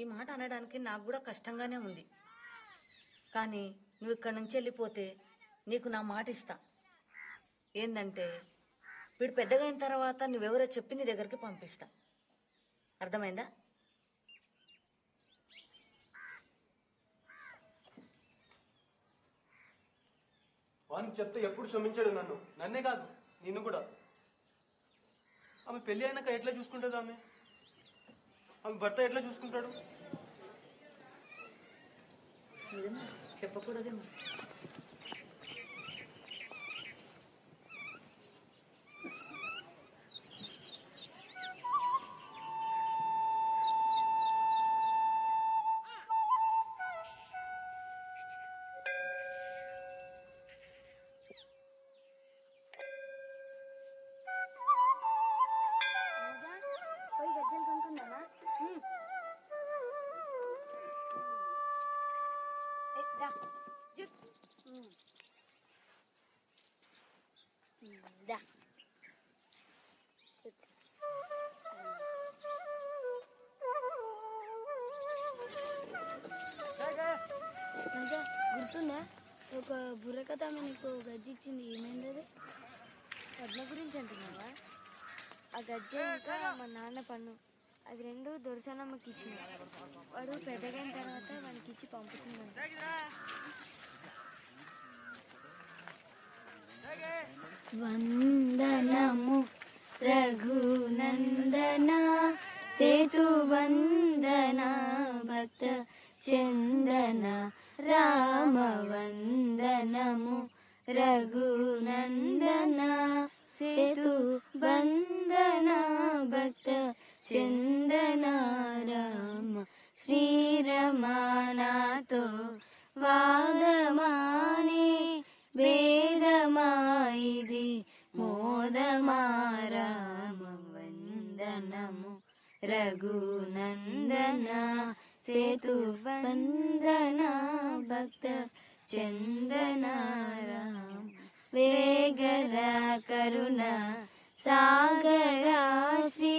ఈ మాట అనడానికి నాకు కూడా కష్టంగానే ఉంది. కానీ నువ్వు ఇక్కడి నుంచి వెళ్ళిపోతే నీకు నా మాట ఇస్తా. ఏందంటే వీడు పెద్దగా అయిన తర్వాత నువ్వెవరో చెప్పి నీ దగ్గరికి పంపిస్తా. అర్థమైందా? వానికి చెప్తే ఎప్పుడు క్షమించాడు నన్నే కాదు నిన్ను కూడా. ఆమె పెళ్లి అయినాక ఎట్లా చూసుకుంటుంది? ఆమె భర్త ఎట్లా చూసుకుంటాడు? చెప్పకూడదేమో. దా మంచిగా గుర్తుందా ఒక బుర్రకథ ఆమె నీకు గజ్జి ఇచ్చింది, ఏమైంది అది? పద్మ గురించి అంటున్నావా? ఆ గజ్జె ఇంకా మా నాన్న పన్ను అవి రెండు దొరసానమ్మకి ఇచ్చిన. వాడు పెద్దగైన తర్వాత వానికి ఇచ్చి పంపుతున్నాను. వందనము రఘునందన సేతు వందన భక్త చందన రామ వందనము రఘునందన సేతు బంధన భక్త చందన రామ శ్రీరమానాతో వాదమానే వేదమాయిది మోదమా రామ వందనము రఘునందన సేతు వందన భక్త చందన రామ వేగర కరుణ సాగరా శ్రీ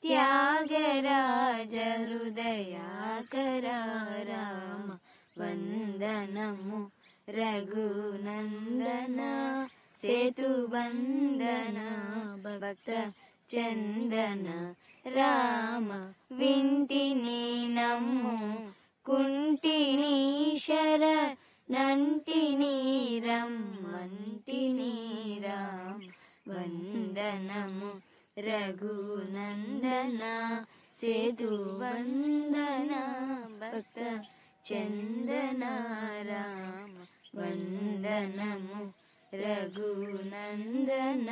త్యాగరాజ హృదయాకర రామ వందనము రఘునందన సేతు బంధన భక్త చందన రామ వింటిని నమ్ము కుంటిని శర నంటిని రమ్మంటిని రామ వందనము రఘునందన సేతు వందన భక్త చందన రామ వందనము రఘునందన.